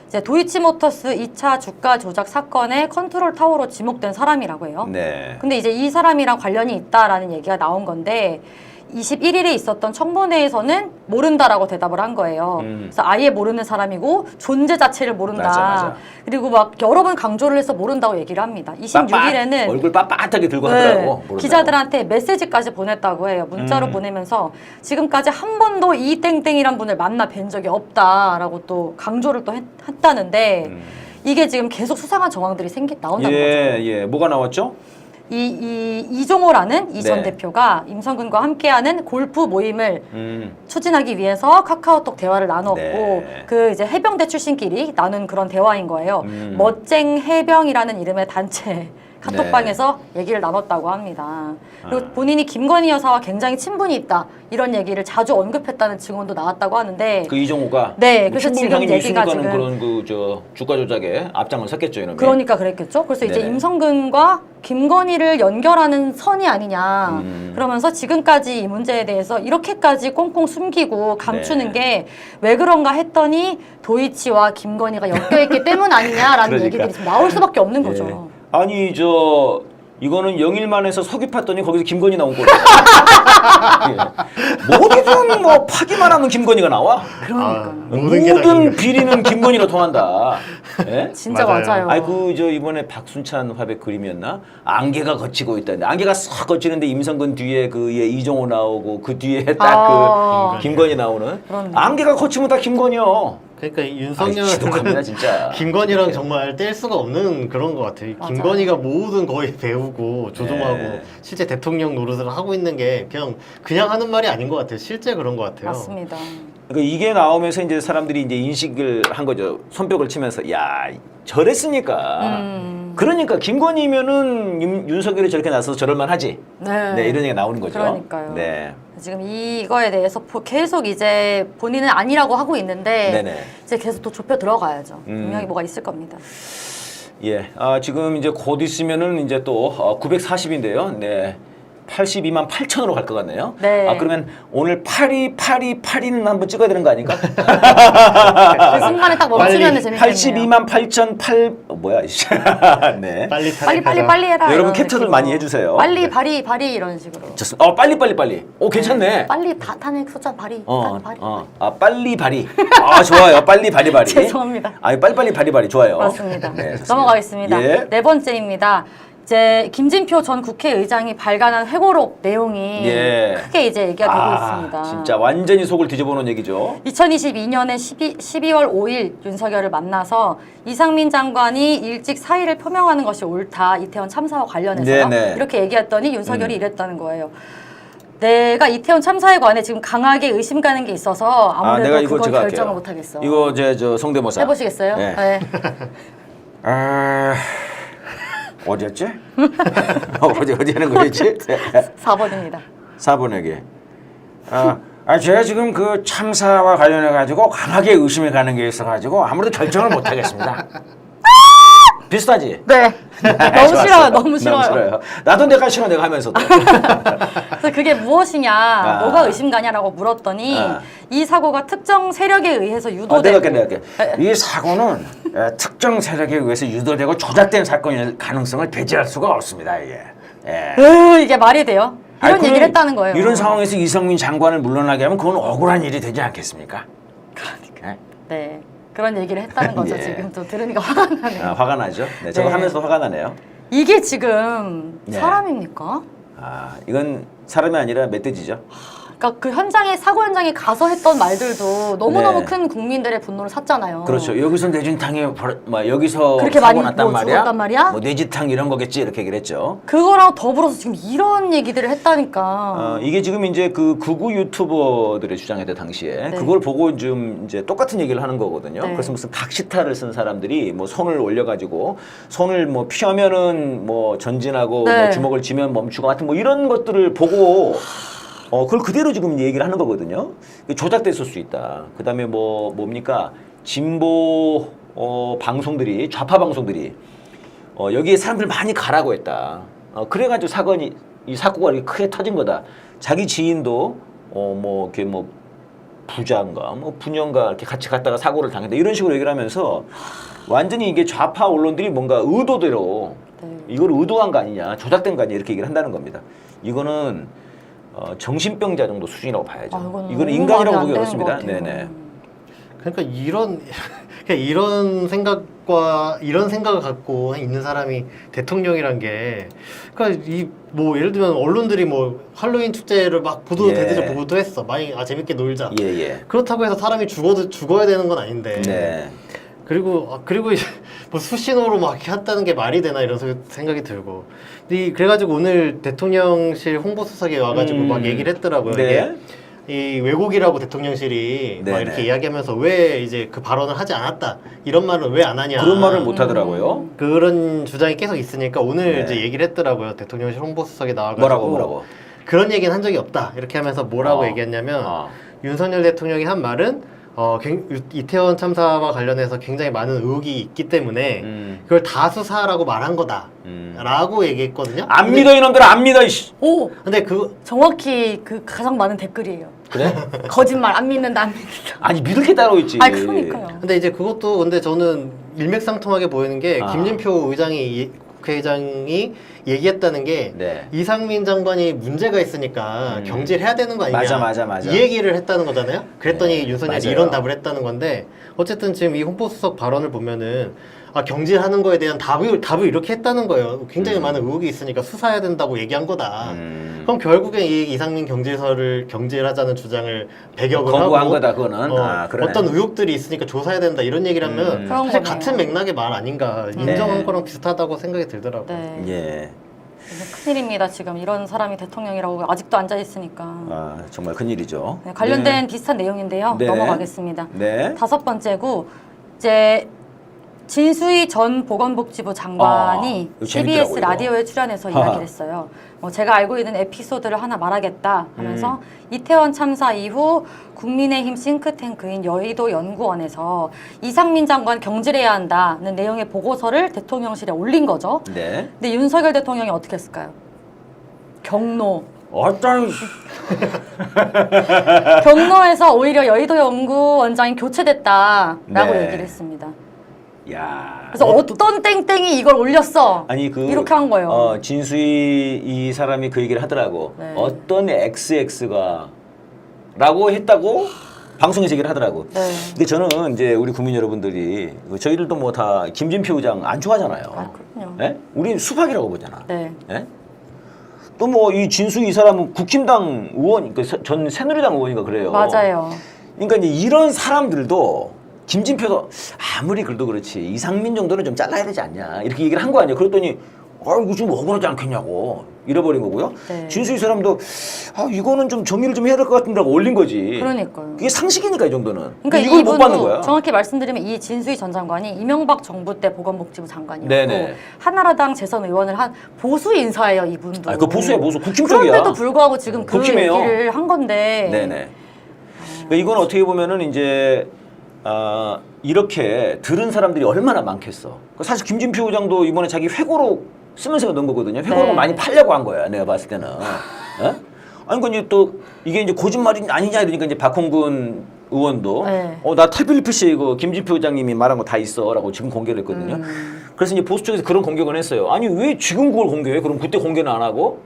S5: 이제 도이치모터스 2차 주가 조작 사건의 컨트롤 타워로 지목된 사람이라고 해요.
S3: 네.
S5: 근데 이제 이 사람이랑 관련이 있다라는 얘기가 나온 건데 21일에 있었던 청문회에서는 모른다라고 대답을 한 거예요. 그래서 아예 모르는 사람이고 존재 자체를 모른다.
S3: 맞아.
S5: 그리고 막 여러 번 강조를 해서 모른다고 얘기를 합니다. 26일에는
S3: 얼굴 빳빳하게 들고 하더라고. 모른다고.
S5: 기자들한테 메시지까지 보냈다고 해요. 문자로 보내면서 지금까지 한 번도 이 땡땡이란 분을 만나 뵌 적이 없다라고 또 강조를 또 했다는데 이게 지금 계속 수상한 정황들이 나온다는 거죠.
S3: 예. 뭐가 나왔죠?
S5: 이종호라는 이 전
S3: 네.
S5: 대표가 임성근과 함께하는 골프 모임을
S3: 음.
S5: 추진하기 위해서 카카오톡 대화를 나눴고
S3: 네.
S5: 그 이제 해병대 출신끼리 나눈 그런 대화인 거예요. 멋쟁 해병이라는 이름의 단체 카톡방에서 얘기를 나눴다고 합니다. 그리고 본인이 김건희 여사와 굉장히 친분이 있다 이런 얘기를 자주 언급했다는 증언도 나왔다고 하는데
S3: 그 이종호가
S5: 네,
S3: 뭐
S5: 그래서
S3: 충분히
S5: 지금
S3: 당연히
S5: 얘기가
S3: 있으니까는
S5: 지금
S3: 그런 그 주가 조작에 앞장을 섰겠죠, 이놈이.
S5: 그러니까 그랬겠죠. 그래서 이제
S3: 네네.
S5: 임성근과 김건희를 연결하는 선이 아니냐. 그러면서 지금까지 이 문제에 대해서 이렇게까지 꽁꽁 숨기고 감추는
S3: 네.
S5: 게 왜 그런가 했더니 도이치와 김건희가 엮여있기 때문 아니냐라는
S3: 그러니까.
S5: 얘기들이 지금 나올 수밖에 없는 거죠.
S3: 아니 이거는 영일만에서 석유 팠더니 거기서 김건희 나온 거예요. 예. 어디든 뭐 파기만 하면 김건희가 나와.
S5: 그러니까.
S4: 모든 게 다
S3: 모든 비리는 김건희로 통한다. 예?
S5: 진짜
S4: 맞아요.
S5: 맞아요.
S3: 아이 이번에 박순찬 화백 그림이었나? 안개가 거치고 있다는데 안개가 싹 거치는데 임성근 뒤에 이종호 나오고 그 뒤에 딱 그 김건희 나오는
S5: 그렇네.
S3: 안개가 거치면 다 김건희요.
S4: 그러니까
S3: 아이,
S4: 윤석열은
S3: 지독합니다 진짜.
S4: 김건희랑
S3: 이렇게.
S4: 정말 뗄 수가 없는 그런 것 같아요.
S5: 맞아요.
S4: 김건희가 모든 거에 배우고 조종하고
S3: 네.
S4: 실제 대통령 노릇을 하고 있는 게 그냥 하는 말이 아닌 것 같아요. 실제 그런 것 같아요.
S5: 맞습니다.
S3: 그러니까 이게 나오면서 이제 사람들이 이제 인식을 한 거죠. 손뼉을 치면서 야 저랬으니까. 그러니까 김건희면은 윤석열이 저렇게 나서서 저럴만 하지.
S5: 네.
S3: 네 이런 얘기가 나오는 거죠.
S5: 그러니까요.
S3: 네.
S5: 지금 이거에 대해서 계속 이제 본인은 아니라고 하고 있는데
S3: 네네.
S5: 이제 계속 또 좁혀 들어가야죠. 분명히 뭐가 있을 겁니다.
S3: 예. 지금 이제 곧 있으면은 이제 또 940인데요. 네. 82만 8천으로 갈 것 같네요.
S5: 네.
S3: 그러면 오늘 82는 한번 찍어야 되는 거 아닌가?
S5: 그 순간에 딱 멈추면 재밌겠네요.
S3: 82만 8천 뭐야? 이씨. 네.
S4: 빨리 탄핵하자.
S5: 빨리 해라.
S3: 여러분
S5: 이런
S3: 캡처들
S5: 느낌으로.
S3: 많이 해주세요.
S5: 빨리 발의 이런 식으로.
S3: 좋습니다. 빨리. 오 괜찮네.
S5: 빨리 탄핵 소자 발의. 발의.
S3: 빨리 발이. 좋아요. 빨리 발이.
S5: 죄송합니다.
S3: 빨리 발이 좋아요.
S5: 맞습니다.
S3: 네, 좋습니다.
S5: 넘어가겠습니다.
S3: 예.
S5: 네 번째입니다. 이제 김진표 전 국회의장이 발간한 회고록 내용이
S3: 예.
S5: 크게 이제 얘기가 되고 있습니다.
S3: 진짜 완전히 속을 뒤집어 놓은 얘기죠.
S5: 2022년에 12월 5일 윤석열을 만나서 이상민 장관이 일찍 사의를 표명하는 것이 옳다. 이태원 참사와 관련해서요.
S3: 네네.
S5: 이렇게 얘기했더니 윤석열이 이랬다는 거예요. 내가 이태원 참사에 관해 지금 강하게 의심 가는 게 있어서 아무래도
S3: 내가 이거
S5: 그건
S3: 제가
S5: 결정을
S3: 할게요.
S5: 못 하겠어.
S3: 이거 저 성대모사.
S5: 해보시겠어요?
S3: 네.
S5: 네.
S3: 어디였지? 어디 하는 거였지?
S5: 4번입니다.
S3: 4번에게. 제가 지금 그 참사와 관련해 가지고 강하게 의심이 가는 게 있어 가지고 아무래도 결정을 못 하겠습니다. 비슷하지?
S5: 네. 너무
S3: 좋았어.
S5: 싫어요. 너무 싫어요.
S3: 나도 내가 싫어 내가 하면서도.
S5: 그래서 그게 무엇이냐, 뭐가 의심가냐라고 물었더니 이 사고가 특정 세력에 의해서 유도되고
S3: 내가 할게. 이 사고는 특정 세력에 의해서 유도되고 조작된 사건일 가능성을 배제할 수가 없습니다. 이게.
S5: 이게 말이 돼요? 이런
S3: 아니,
S5: 얘기를 했다는 거예요.
S3: 이런 상황에서 이상민 장관을 물러나게 하면 그건 억울한 일이 되지 않겠습니까? 그러니까.
S5: 네. 그런 얘기를 했다는 거죠.
S3: 예.
S5: 지금 또 들으니까 화가 나네요.
S3: 화가 나죠? 네, 저거
S5: 네.
S3: 하면서 화가 나네요.
S5: 이게 지금
S3: 네.
S5: 사람입니까?
S3: 아, 이건 사람이 아니라 멧돼지죠.
S5: 그러니까 그 현장에 사고 현장에 가서 했던 말들도 너무너무
S3: 네.
S5: 큰 국민들의 분노를 샀잖아요.
S3: 그렇죠. 여기서 내진탕에 뭐 여기서
S5: 그렇게
S3: 사고
S5: 많이
S3: 났단
S5: 뭐
S3: 말이야.
S5: 죽었단 말이야?
S3: 뭐 내진탕 이런 거겠지 이렇게 얘기를 했죠.
S5: 그거랑 더불어서 지금 이런 얘기들을 했다니까.
S3: 이게 지금 이제 그 극우 유튜버들의 주장이었대 당시에
S5: 네.
S3: 그걸 보고 좀 이제 똑같은 얘기를 하는 거거든요.
S5: 네.
S3: 그래서 무슨 각시타를 쓴 사람들이 뭐 손을 올려가지고 손을 뭐 피하면은 뭐 전진하고
S5: 네.
S3: 뭐 주먹을 쥐면 멈추고 하여튼 뭐 이런 것들을 보고 그걸 그대로 지금 이제 얘기를 하는 거거든요. 조작됐을 수 있다. 그다음에 뭡니까 진보 방송들이 좌파 방송들이 여기에 사람들 많이 가라고 했다. 그래가지고 이 사고가 이렇게 크게 터진 거다. 자기 지인도 뭐 이렇게 뭐 부자인가 뭐 부녀인가 이렇게 같이 갔다가 사고를 당했다 이런 식으로 얘기를 하면서 완전히 이게 좌파 언론들이 뭔가 의도대로
S5: 네.
S3: 이걸 의도한 거 아니냐 조작된 거 아니냐 이렇게 얘기를 한다는 겁니다. 이거는 정신병자 정도 수준이라고 봐야죠. 이거는
S5: 너무
S3: 인간이라고
S5: 말이 안
S3: 보기
S5: 되는
S3: 어렵습니다.
S5: 것 같아요.
S3: 네네.
S4: 그러니까 이런 생각을 갖고 있는 사람이 대통령이란 게, 그러니까 뭐 예를 들면 언론들이 뭐 할로윈 축제를 막
S3: 예.
S4: 대대적 보도도 했어. 많이 재밌게 놀자.
S3: 예예.
S4: 그렇다고 해서 사람이 죽어야 되는 건 아닌데.
S3: 네.
S4: 그리고 이제 뭐 수신호로 막 이렇게 했다는 게 말이 되나 이런 생각이 들고. 그래가지고 오늘 대통령실 홍보수석에 와가지고 막 얘기를 했더라고요.
S3: 네.
S4: 이게 이 왜곡이라고 대통령실이 막
S3: 네네.
S4: 이렇게 이야기하면서 왜 이제 그 발언을 하지 않았다 이런 말을 왜 안 하냐
S3: 그런 말을 못 하더라고요.
S4: 그런 주장이 계속 있으니까 오늘
S3: 네.
S4: 이제 얘기를 했더라고요. 대통령실 홍보수석에 나와가지고
S3: 뭐라고?
S4: 그런 얘기는 한 적이 없다 이렇게 하면서 뭐라고 얘기했냐면 윤석열 대통령이 한 말은 이태원 참사와 관련해서 굉장히 많은 의혹이 있기 때문에 그걸 다 수사하라고 말한 거다 라고 얘기했거든요.
S3: 안 믿어 이놈들 안 믿어 이씨.
S5: 오!
S4: 근데 그
S5: 정확히 그 가장 많은 댓글이에요.
S3: 그래?
S5: 거짓말 안 믿는다 안 믿는다.
S3: 아니 믿을 게 따로 있지.
S5: 아니 그러니까요.
S4: 근데 이제 그것도 근데 저는 일맥상통하게 보이는 게
S3: 아.
S4: 김진표 국회의장이 얘기했다는 게
S3: 네.
S4: 이상민 장관이 문제가 있으니까 경질해야 되는 거 아니냐
S3: 맞아.
S4: 이 얘기를 했다는 거잖아요. 그랬더니
S3: 네,
S4: 윤석열이
S3: 맞아요.
S4: 이런 답을 했다는 건데 어쨌든 지금 이 홍보수석 발언을 보면은 경질하는 거에 대한 답을 이렇게 했다는 거예요. 굉장히 많은 의혹이 있으니까 수사해야 된다고 얘기한 거다. 그럼 결국엔 이 이상민 경질서를 경질하자는 주장을 배격을
S3: 거부한
S4: 하고
S3: 거다 그거는. 그러네.
S4: 어떤 의혹들이 있으니까 조사해야 된다 이런 얘기를 하면
S5: 그런
S4: 사실
S5: 거네요.
S4: 같은 맥락의 말 아닌가 인정한 거랑 비슷하다고 생각이 들더라고요.
S5: 네.
S3: 예.
S5: 이게 큰일입니다. 지금 이런 사람이 대통령이라고 아직도 앉아 있으니까.
S3: 정말 큰일이죠.
S5: 네, 관련된 비슷한 내용인데요.
S3: 네.
S5: 넘어가겠습니다.
S3: 네.
S5: 5번째고 이제 진수희 전 보건복지부 장관이
S3: 이거
S5: CBS
S3: 재밌더라고요, 이거.
S5: 라디오에 출연해서 이야기를 했어요. 제가 알고 있는 에피소드를 하나 말하겠다 하면서 이태원 참사 이후 국민의힘 싱크탱크인 여의도 연구원에서 이상민 장관 경질해야 한다는 내용의 보고서를 대통령실에 올린 거죠.
S3: 네.
S5: 근데 윤석열 대통령이 어떻게 했을까요? 경로.
S3: 어떤
S5: 경로에서 오히려 여의도 연구원장이 교체됐다라고
S3: 네.
S5: 얘기를 했습니다.
S3: 야.
S5: 그래서 어떤 땡땡이 이걸 올렸어?
S3: 아니
S5: 이렇게 한 거예요.
S3: 진수희 이 사람이 그 얘기를 하더라고.
S5: 네.
S3: 어떤 XX가 라고 했다고 방송에서 얘기를 하더라고.
S5: 네.
S3: 근데 저는 이제 우리 국민 여러분들이 저희들도 뭐 다 김진표 의장 안 좋아하잖아요.
S5: 아, 그럼요.
S3: 예? 우리 수박이라고 보잖아.
S5: 네.
S3: 예? 또 뭐 이 진수희 이 사람은 국힘당 의원, 전 새누리당 의원인가 그래요.
S5: 맞아요.
S3: 그러니까 이제 이런 사람들도 김진표도 아무리 그래도 그렇지 이상민 정도는 좀 잘라야 되지 않냐 이렇게 얘기를 한 거 아니에요. 그랬더니 이거 좀 억울하지 않겠냐고 잃어버린 거고요.
S5: 네.
S3: 진수희 사람도 이거는 좀 정리를 좀 해야 될 것 같은데라고 올린 거지.
S5: 그러니까요.
S3: 그게 상식이니까 이 정도는.
S5: 그러니까
S3: 이걸 못 받는
S5: 이분도
S3: 거야.
S5: 정확히 말씀드리면 이 진수희 전 장관이 이명박 정부 때 보건복지부 장관이었고
S3: 네네.
S5: 한나라당 재선 의원을 한 보수 인사예요, 이분도.
S3: 그 보수야 보수 국힘 쪽이야.
S5: 그런데도 불구하고 지금 그
S3: 국힘이에요.
S5: 얘기를 한 건데.
S3: 네네. 그러니까 이건 어떻게 보면은 이제 이렇게 들은 사람들이 얼마나 많겠어. 사실 김진표 의장도 이번에 자기 회고록 쓰면서 넣은 거거든요. 회고록을
S5: 네.
S3: 많이 팔려고 한 거야. 내가 봤을 때는. 아니 그 이제 또 이게 이제 거짓말이 아니냐 이러니까 이제 박홍근 의원도
S5: 네.
S3: 나 태블릿 이거 김진표 의장님이 말한 거 다 있어라고 지금 공개를 했거든요. 그래서 이제 보수 쪽에서 그런 공격을 했어요. 아니 왜 지금 그걸 공개해? 그럼 그때 공개는 안 하고?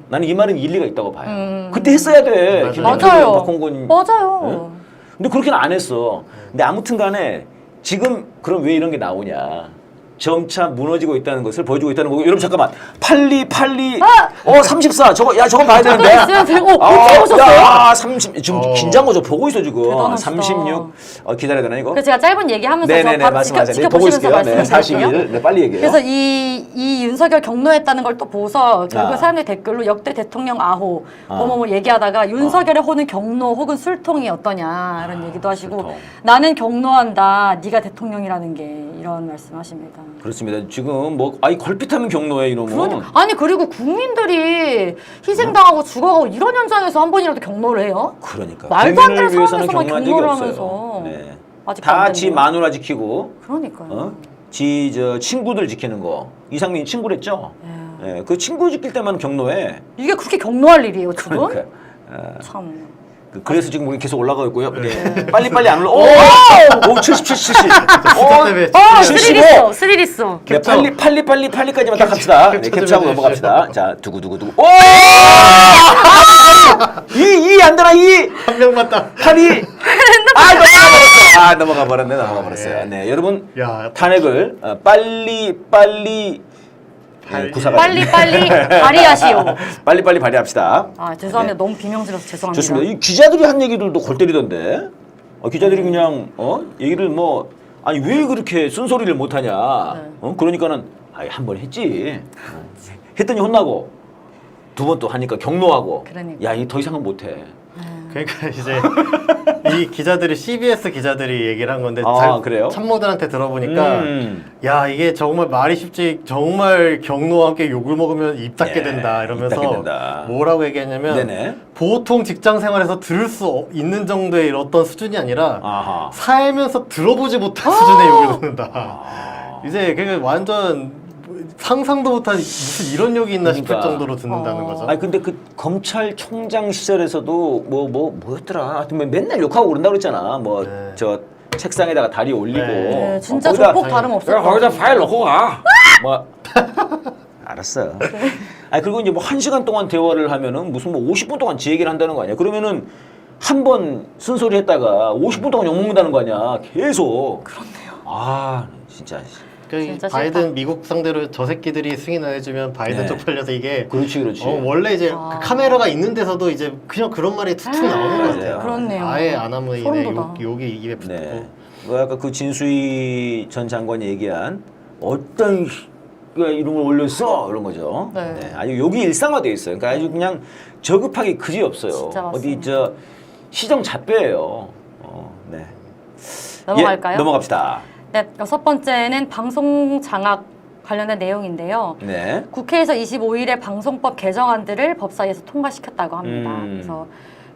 S3: 나는 이 말은 일리가 있다고 봐요. 그때 했어야 돼.
S4: 맞아요.
S3: 김진표
S5: 맞아요.
S3: 박홍근.
S5: 맞아요.
S3: 근데 그렇게는 안 했어. 근데 아무튼간에 지금 그럼 왜 이런 게 나오냐? 점차 무너지고 있다는 것을 보여주고 있다는 거고. 여러분 잠깐만. 82,
S5: 아!
S3: 34. 저거 봐야 되는데.
S5: 있어요. 들고 어떻게 오셨어요?
S3: 야, 30. 지금 긴장한 거죠. 보고 있어 지금.
S5: 대단하시다.
S3: 36. 기다려야 되나 이거?
S5: 그래서 제가 짧은 얘기하면서
S3: 네네네,
S5: 바로
S3: 말씀하세요. 네, 보고
S5: 지켜보시면서
S3: 있을게요. 네,
S5: 말씀드릴게요.
S3: 41. 네, 빨리 얘기해요.
S5: 그래서 이 윤석열 경로했다는 걸 또 보고서 결국
S3: 아.
S5: 사람들이 댓글로 역대 대통령 아호 뭐뭐 얘기하다가 윤석열의 호는 경로 혹은 술통이 어떠냐 이런 얘기도 하시고
S3: 술통.
S5: 나는 경로한다 네가 대통령이라는 게 이런 말씀하십니다.
S3: 그렇습니다. 지금 뭐 걸핏하면 경로에 이놈은.
S5: 아니 그리고 국민들이 희생당하고 죽어가고 이런 현장에서 한 번이라도 경로를 해요?
S3: 그러니까.
S5: 말도 안 되는
S3: 국민을 위해서는
S5: 상황에서만
S3: 경로한 적이
S5: 경로를
S3: 없어요.
S5: 하면서
S3: 네.
S5: 아직도 안
S3: 다 지
S5: 됐네요.
S3: 마누라 지키고
S5: 그러니까요.
S3: 지 친구들 지키는 거. 이상민이 친구랬죠? 예, 그 친구 지킬 때만 경로해.
S5: 이게 그렇게 경로할 일이에요 지금?
S3: 그러니까.
S5: 참.
S3: 그래서 지금 우리 계속 올라가고 있고요. 네. 빨리 안 올라. 오, 70.
S4: 때문에
S5: 스릴 있어, 스릴 있어.
S3: 네, 빨리까지만 딱 합시다. 네,
S4: 캡처
S3: 캡처하고
S4: 좀
S3: 넘어갑시다. 자, 두구두구두구. 오! 안 되나,
S4: 한 명만 딱.
S3: 82. 넘어가 버렸어요. 네, 여러분.
S4: 야,
S3: 탄핵을 빨리 구사가
S5: 빨리 발의하시오.
S3: 빨리 발의합시다.
S5: 아 죄송합니다.
S3: 네.
S5: 너무 비명질러서 죄송합니다.
S3: 좋습니다. 이 기자들이 한 얘기들도 골 때리던데. 기자들이 그냥 얘기를 뭐 아니 왜 그렇게 쓴소리를 못 하냐. 그러니까는 한 번 했지. 했더니 혼나고 두 번 또 하니까 경로하고.
S5: 그러니까.
S3: 야, 이 더 이상은 못 해.
S4: 그러니까 이제 이 기자들이 CBS 기자들이 얘기를 한 건데
S3: 그래요?
S4: 참모들한테 들어보니까 야 이게 정말 말이 쉽지 정말 경로와 함께 욕을 먹으면 입 닫게
S3: 예,
S4: 된다
S3: 입
S4: 이러면서
S3: 닫게 된다.
S4: 뭐라고 얘기했냐면
S3: 네네.
S4: 보통 직장 생활에서 들을 수 있는 정도의 어떤 수준이 아니라
S3: 아하.
S4: 살면서 들어보지 못한 수준의 욕을 듣는다. 이제 그게 완전 상상도 못한 무슨 이런 욕이 있나 싶을
S3: 그러니까.
S4: 정도로 듣는다는 거죠.
S3: 아니 근데 그 검찰총장 시절에서도 뭐였더라? 하여튼 맨날 욕하고 그런다고 그랬잖아. 뭐 저 책상에다가 다리 올리고.
S5: 네, 진짜
S3: 거기다
S5: 조폭 다름없을
S3: 야,
S5: 것
S3: 거기다
S5: 같아요.
S3: 파일 넣고 가. 뭐 알았어. 아니 그리고 이제 뭐 1시간 동안 대화를 하면은 무슨 뭐 50분 동안 지 얘기를 한다는 거 아니야? 그러면은 한 번 쓴소리 했다가 50분 동안 욕 먹는다는 거 아니야? 계속. 그렇네요. 진짜.
S5: 진짜
S4: 바이든
S5: 싫다.
S4: 미국 상대로 저 새끼들이 승인을 해주면 바이든
S3: 네.
S4: 쪽팔려서 이게
S3: 그렇지.
S4: 원래 이제 그 카메라가 있는 데서도 이제 그냥 그런 말이 툭툭 나오는 것
S3: 맞아요.
S4: 같아요.
S5: 그렇네요.
S4: 아예 안 하면
S5: 소름
S4: 이제
S5: 돋아.
S4: 욕이 입에 붙고.
S3: 네. 뭐 아까 그 진수희 전 장관이 얘기한 어떤 이런 걸 올렸어 이런 거죠.
S5: 네.
S3: 아주 욕이 일상화돼 있어요. 그러니까 아주 그냥 저급하게 그지 없어요.
S5: 진짜
S3: 어디
S5: 맞습니다.
S3: 시정 잣배예요. 네.
S5: 넘어갈까요?
S3: 예, 넘어갑시다.
S5: 네, 6번째는 방송 장악 관련된 내용인데요.
S3: 네.
S5: 국회에서 25일에 방송법 개정안들을 법사위에서 통과시켰다고 합니다. 그래서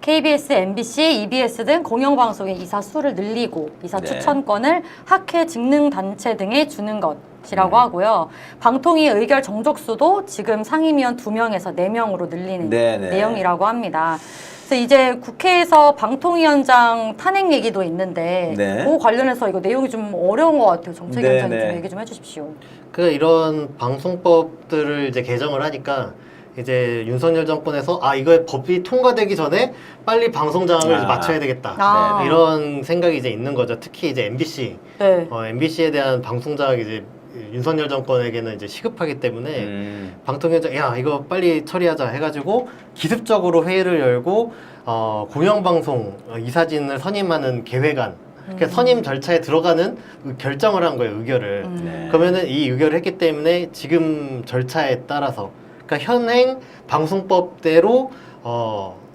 S5: KBS, MBC, EBS 등 공영방송의 이사 수를 늘리고 이사
S3: 네.
S5: 추천권을 학회 직능단체 등에 주는 것이라고 하고요. 방통위 의결 정족수도 지금 상임위원 2명에서 4명으로 늘리는
S3: 네네.
S5: 내용이라고 합니다. 그래서 이제 국회에서 방통위원장 탄핵 얘기도 있는데
S3: 네.
S5: 그거 관련해서 이거 내용이 좀 어려운 것 같아요. 정책위원장님
S3: 네네.
S5: 좀 얘기 좀 해주십시오.
S4: 그 이런 방송법들을 이제 개정을 하니까 이제 윤석열 정권에서 이거 법이 통과되기 전에 빨리 방송장을 이제 맞춰야 되겠다.
S5: 아.
S4: 이런 생각이 이제 있는 거죠. 특히 이제 MBC,
S5: 네.
S4: MBC에 대한 방송장이 이제 윤석열 정권에게는 이제 시급하기 때문에 방통위원장 야 이거 빨리 처리하자 해가지고 기습적으로 회의를 열고 공영방송 이사진을 선임하는 계획안 그러니까 선임 절차에 들어가는 그 결정을 한 거예요 의결을.
S3: 네.
S4: 그러면은 이 의결을 했기 때문에 지금 절차에 따라서 그러니까 현행 방송법대로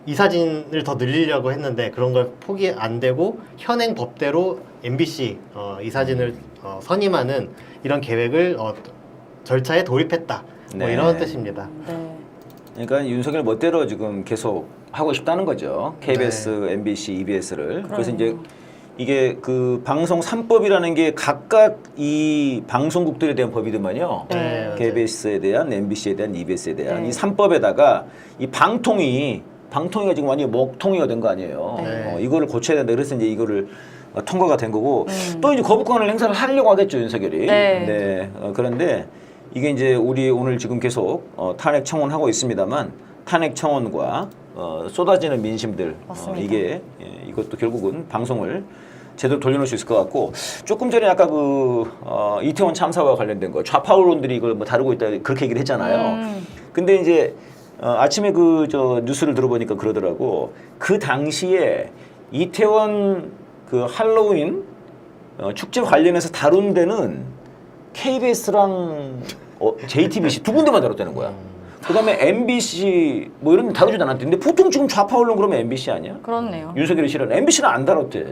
S4: 이사진을 더 늘리려고 했는데 그런 걸 포기 안 되고 현행 법대로 MBC 이사진을 선임하는 이런 계획을 절차에 돌입했다. 뭐
S3: 네.
S4: 이런 뜻입니다.
S5: 네.
S3: 그러니까 윤석열 멋대로 지금 계속 하고 싶다는 거죠. KBS, MBC, EBS를. 그래서 이제 이게 그 방송 3법이라는 게 각각 이 방송국들에 대한 법이더만요.
S5: 네.
S3: KBS에 대한, MBC에 대한, EBS에 대한
S5: 네.
S3: 이 3법에다가 이 방통위가 지금 완전히 먹통위가 된 거 아니에요.
S4: 네.
S3: 이거를 고쳐야 된다. 그래서 이제 이거를 통과가 된 거고 또 이제 거부권을 행사를 하려고 하겠죠 윤석열이.
S5: 네.
S3: 그런데 이게 이제 우리 오늘 지금 계속 탄핵 청원하고 있습니다만 탄핵 청원과 쏟아지는 민심들
S5: 맞습니다.
S3: 이게 이것도 결국은 방송을 제대로 돌려놓을 수 있을 것 같고 조금 전에 아까 그 이태원 참사와 관련된 거 좌파 언론들이 이걸 뭐 다루고 있다 그렇게 얘기를 했잖아요. 근데 이제 아침에 그 저 뉴스를 들어보니까 그러더라고. 그 당시에 이태원 그 할로윈 축제 관련해서 다룬 데는 KBS랑 JTBC 두 군데만 다뤘다는 거야. 그다음에 MBC 뭐 이런 데 다루지도 않았대. 근데 보통 지금 좌파 언론 그러면 MBC 아니야?
S5: 그렇네요.
S3: 윤석열이 싫어하는 MBC는 안 다뤘대.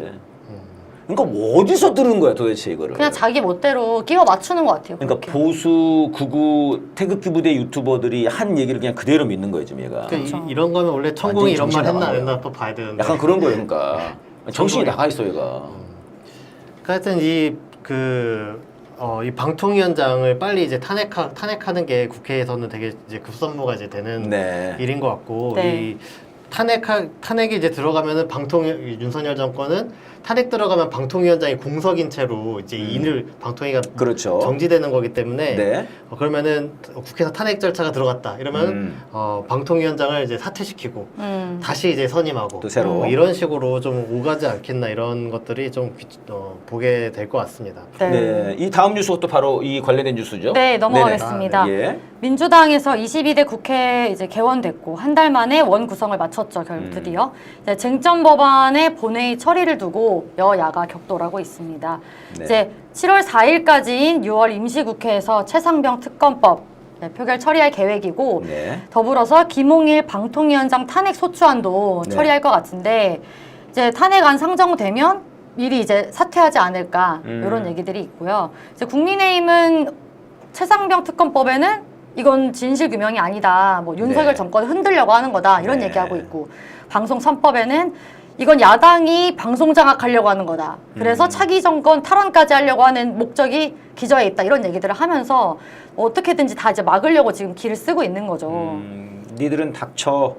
S3: 그러니까 뭐 어디서 들은 거야 도대체 이거를?
S5: 그냥 자기 멋대로 끼워 맞추는 것 같아요.
S3: 그러니까
S5: 그렇게.
S3: 보수 극우 태극기 부대 유튜버들이 한 얘기를 그냥 그대로 믿는 거예요 지금 얘가.
S4: 그러니까 이런 거면 원래 천공이 이런 말 했나 안 했나 또 봐야 되는데.
S3: 약간 그런 거예요 그러니까. 정신이 나가 있어 얘가.
S4: 하여튼 이 방통위원장을 빨리 이제 탄핵하는 게 국회에서는 되게 이제 급선무가 이제 되는
S3: 네.
S4: 일인 것 같고
S5: 네.
S4: 이 탄핵이 이제 들어가면은 윤석열 정권은 탄핵 들어가면 방통위원장이 공석인 채로 이제 인을 방통위가
S3: 그렇죠.
S4: 정지되는 거기 때문에
S3: 네.
S4: 그러면은 국회에서 탄핵 절차가 들어갔다 이러면 방통위원장을 이제 사퇴시키고 다시 이제 선임하고
S3: 또 새로.
S4: 이런 식으로 좀 오가지 않겠나 이런 것들이 좀 보게 될 것 같습니다.
S5: 네.
S3: 네. 이 다음 뉴스도 바로 이 관련된 뉴스죠.
S5: 네, 넘어가겠습니다.
S3: 네네. 예.
S5: 민주당에서 22대 국회 이제 개원됐고 한 달 만에 원 구성을 마쳤죠. 드디어 이제 쟁점 법안의 본회의 처리를 두고 여야가 격돌하고 있습니다.
S3: 네.
S5: 이제 7월 4일까지인 6월 임시국회에서 최상병 특검법 표결 처리할 계획이고
S3: 네.
S5: 더불어서 김홍일 방통위원장 탄핵 소추안도
S3: 네.
S5: 처리할 것 같은데 이제 탄핵안 상정되면 미리 이제 사퇴하지 않을까 이런 얘기들이 있고요. 이제 국민의힘은 최상병 특검법에는 이건 진실 규명이 아니다. 뭐 윤석열
S3: 네.
S5: 정권을 흔들려고 하는 거다. 이런
S3: 네.
S5: 얘기하고 있고 방송 3법에는 이건 야당이 방송 장악하려고 하는 거다. 그래서 차기 정권 탈환까지 하려고 하는 목적이 기저에 있다. 이런 얘기들을 하면서 어떻게든지 다 이제 막으려고 지금 길을 쓰고 있는 거죠.
S3: 니들은 닥쳐.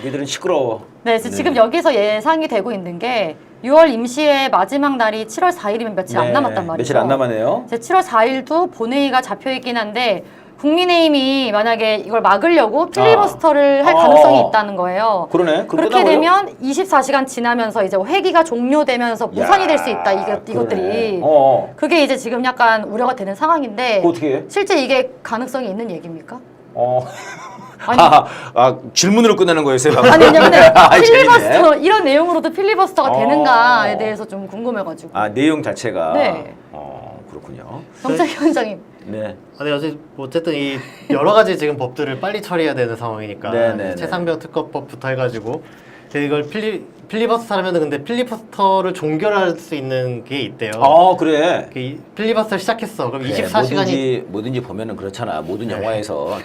S3: 니들은 시끄러워.
S5: 네, 지금 여기서 예상이 되고 있는 게 6월 임시회 마지막 날이 7월 4일이면 며칠 안 남았단 말이죠.
S3: 며칠 안 남았네요.
S5: 이제 7월 4일도 본회의가 잡혀 있긴 한데 국민의힘이 만약에 이걸 막으려고 필리버스터를 할 가능성이 있다는 거예요.
S3: 그러네.
S5: 그렇게 되면 24시간 지나면서 이제 회기가 종료되면서 무산이 될 수 있다. 이것들이. 그게 이제 지금 약간 우려가 되는 상황인데
S3: 어떻게 해?
S5: 실제 이게 가능성이 있는 얘기입니까? 아니,
S3: 질문으로 끝나는 거였어요.
S5: 아니 왜냐면
S3: 아이,
S5: 필리버스터 이런 내용으로도 필리버스터가
S3: 어.
S5: 되는가에 대해서 좀 궁금해가지고.
S3: 내용 자체가.
S5: 네.
S3: 그렇군요.
S5: 정책위원장이
S3: 네.
S4: 네, 어쨌든 이 여러 가지 지금 법들을 빨리 처리해야 되는 상황이니까
S3: 네네네.
S4: 최상병 특검법부터 해가지고 이걸 필리버스터 하면은 근데 필리버스터를 종결할 수 있는 게 있대요.
S3: 그래.
S4: 이 필리버스터 시작했어. 그럼
S3: 그래,
S4: 24시간이
S3: 뭐든지 보면은 그렇잖아. 모든
S4: 네.
S3: 영화에서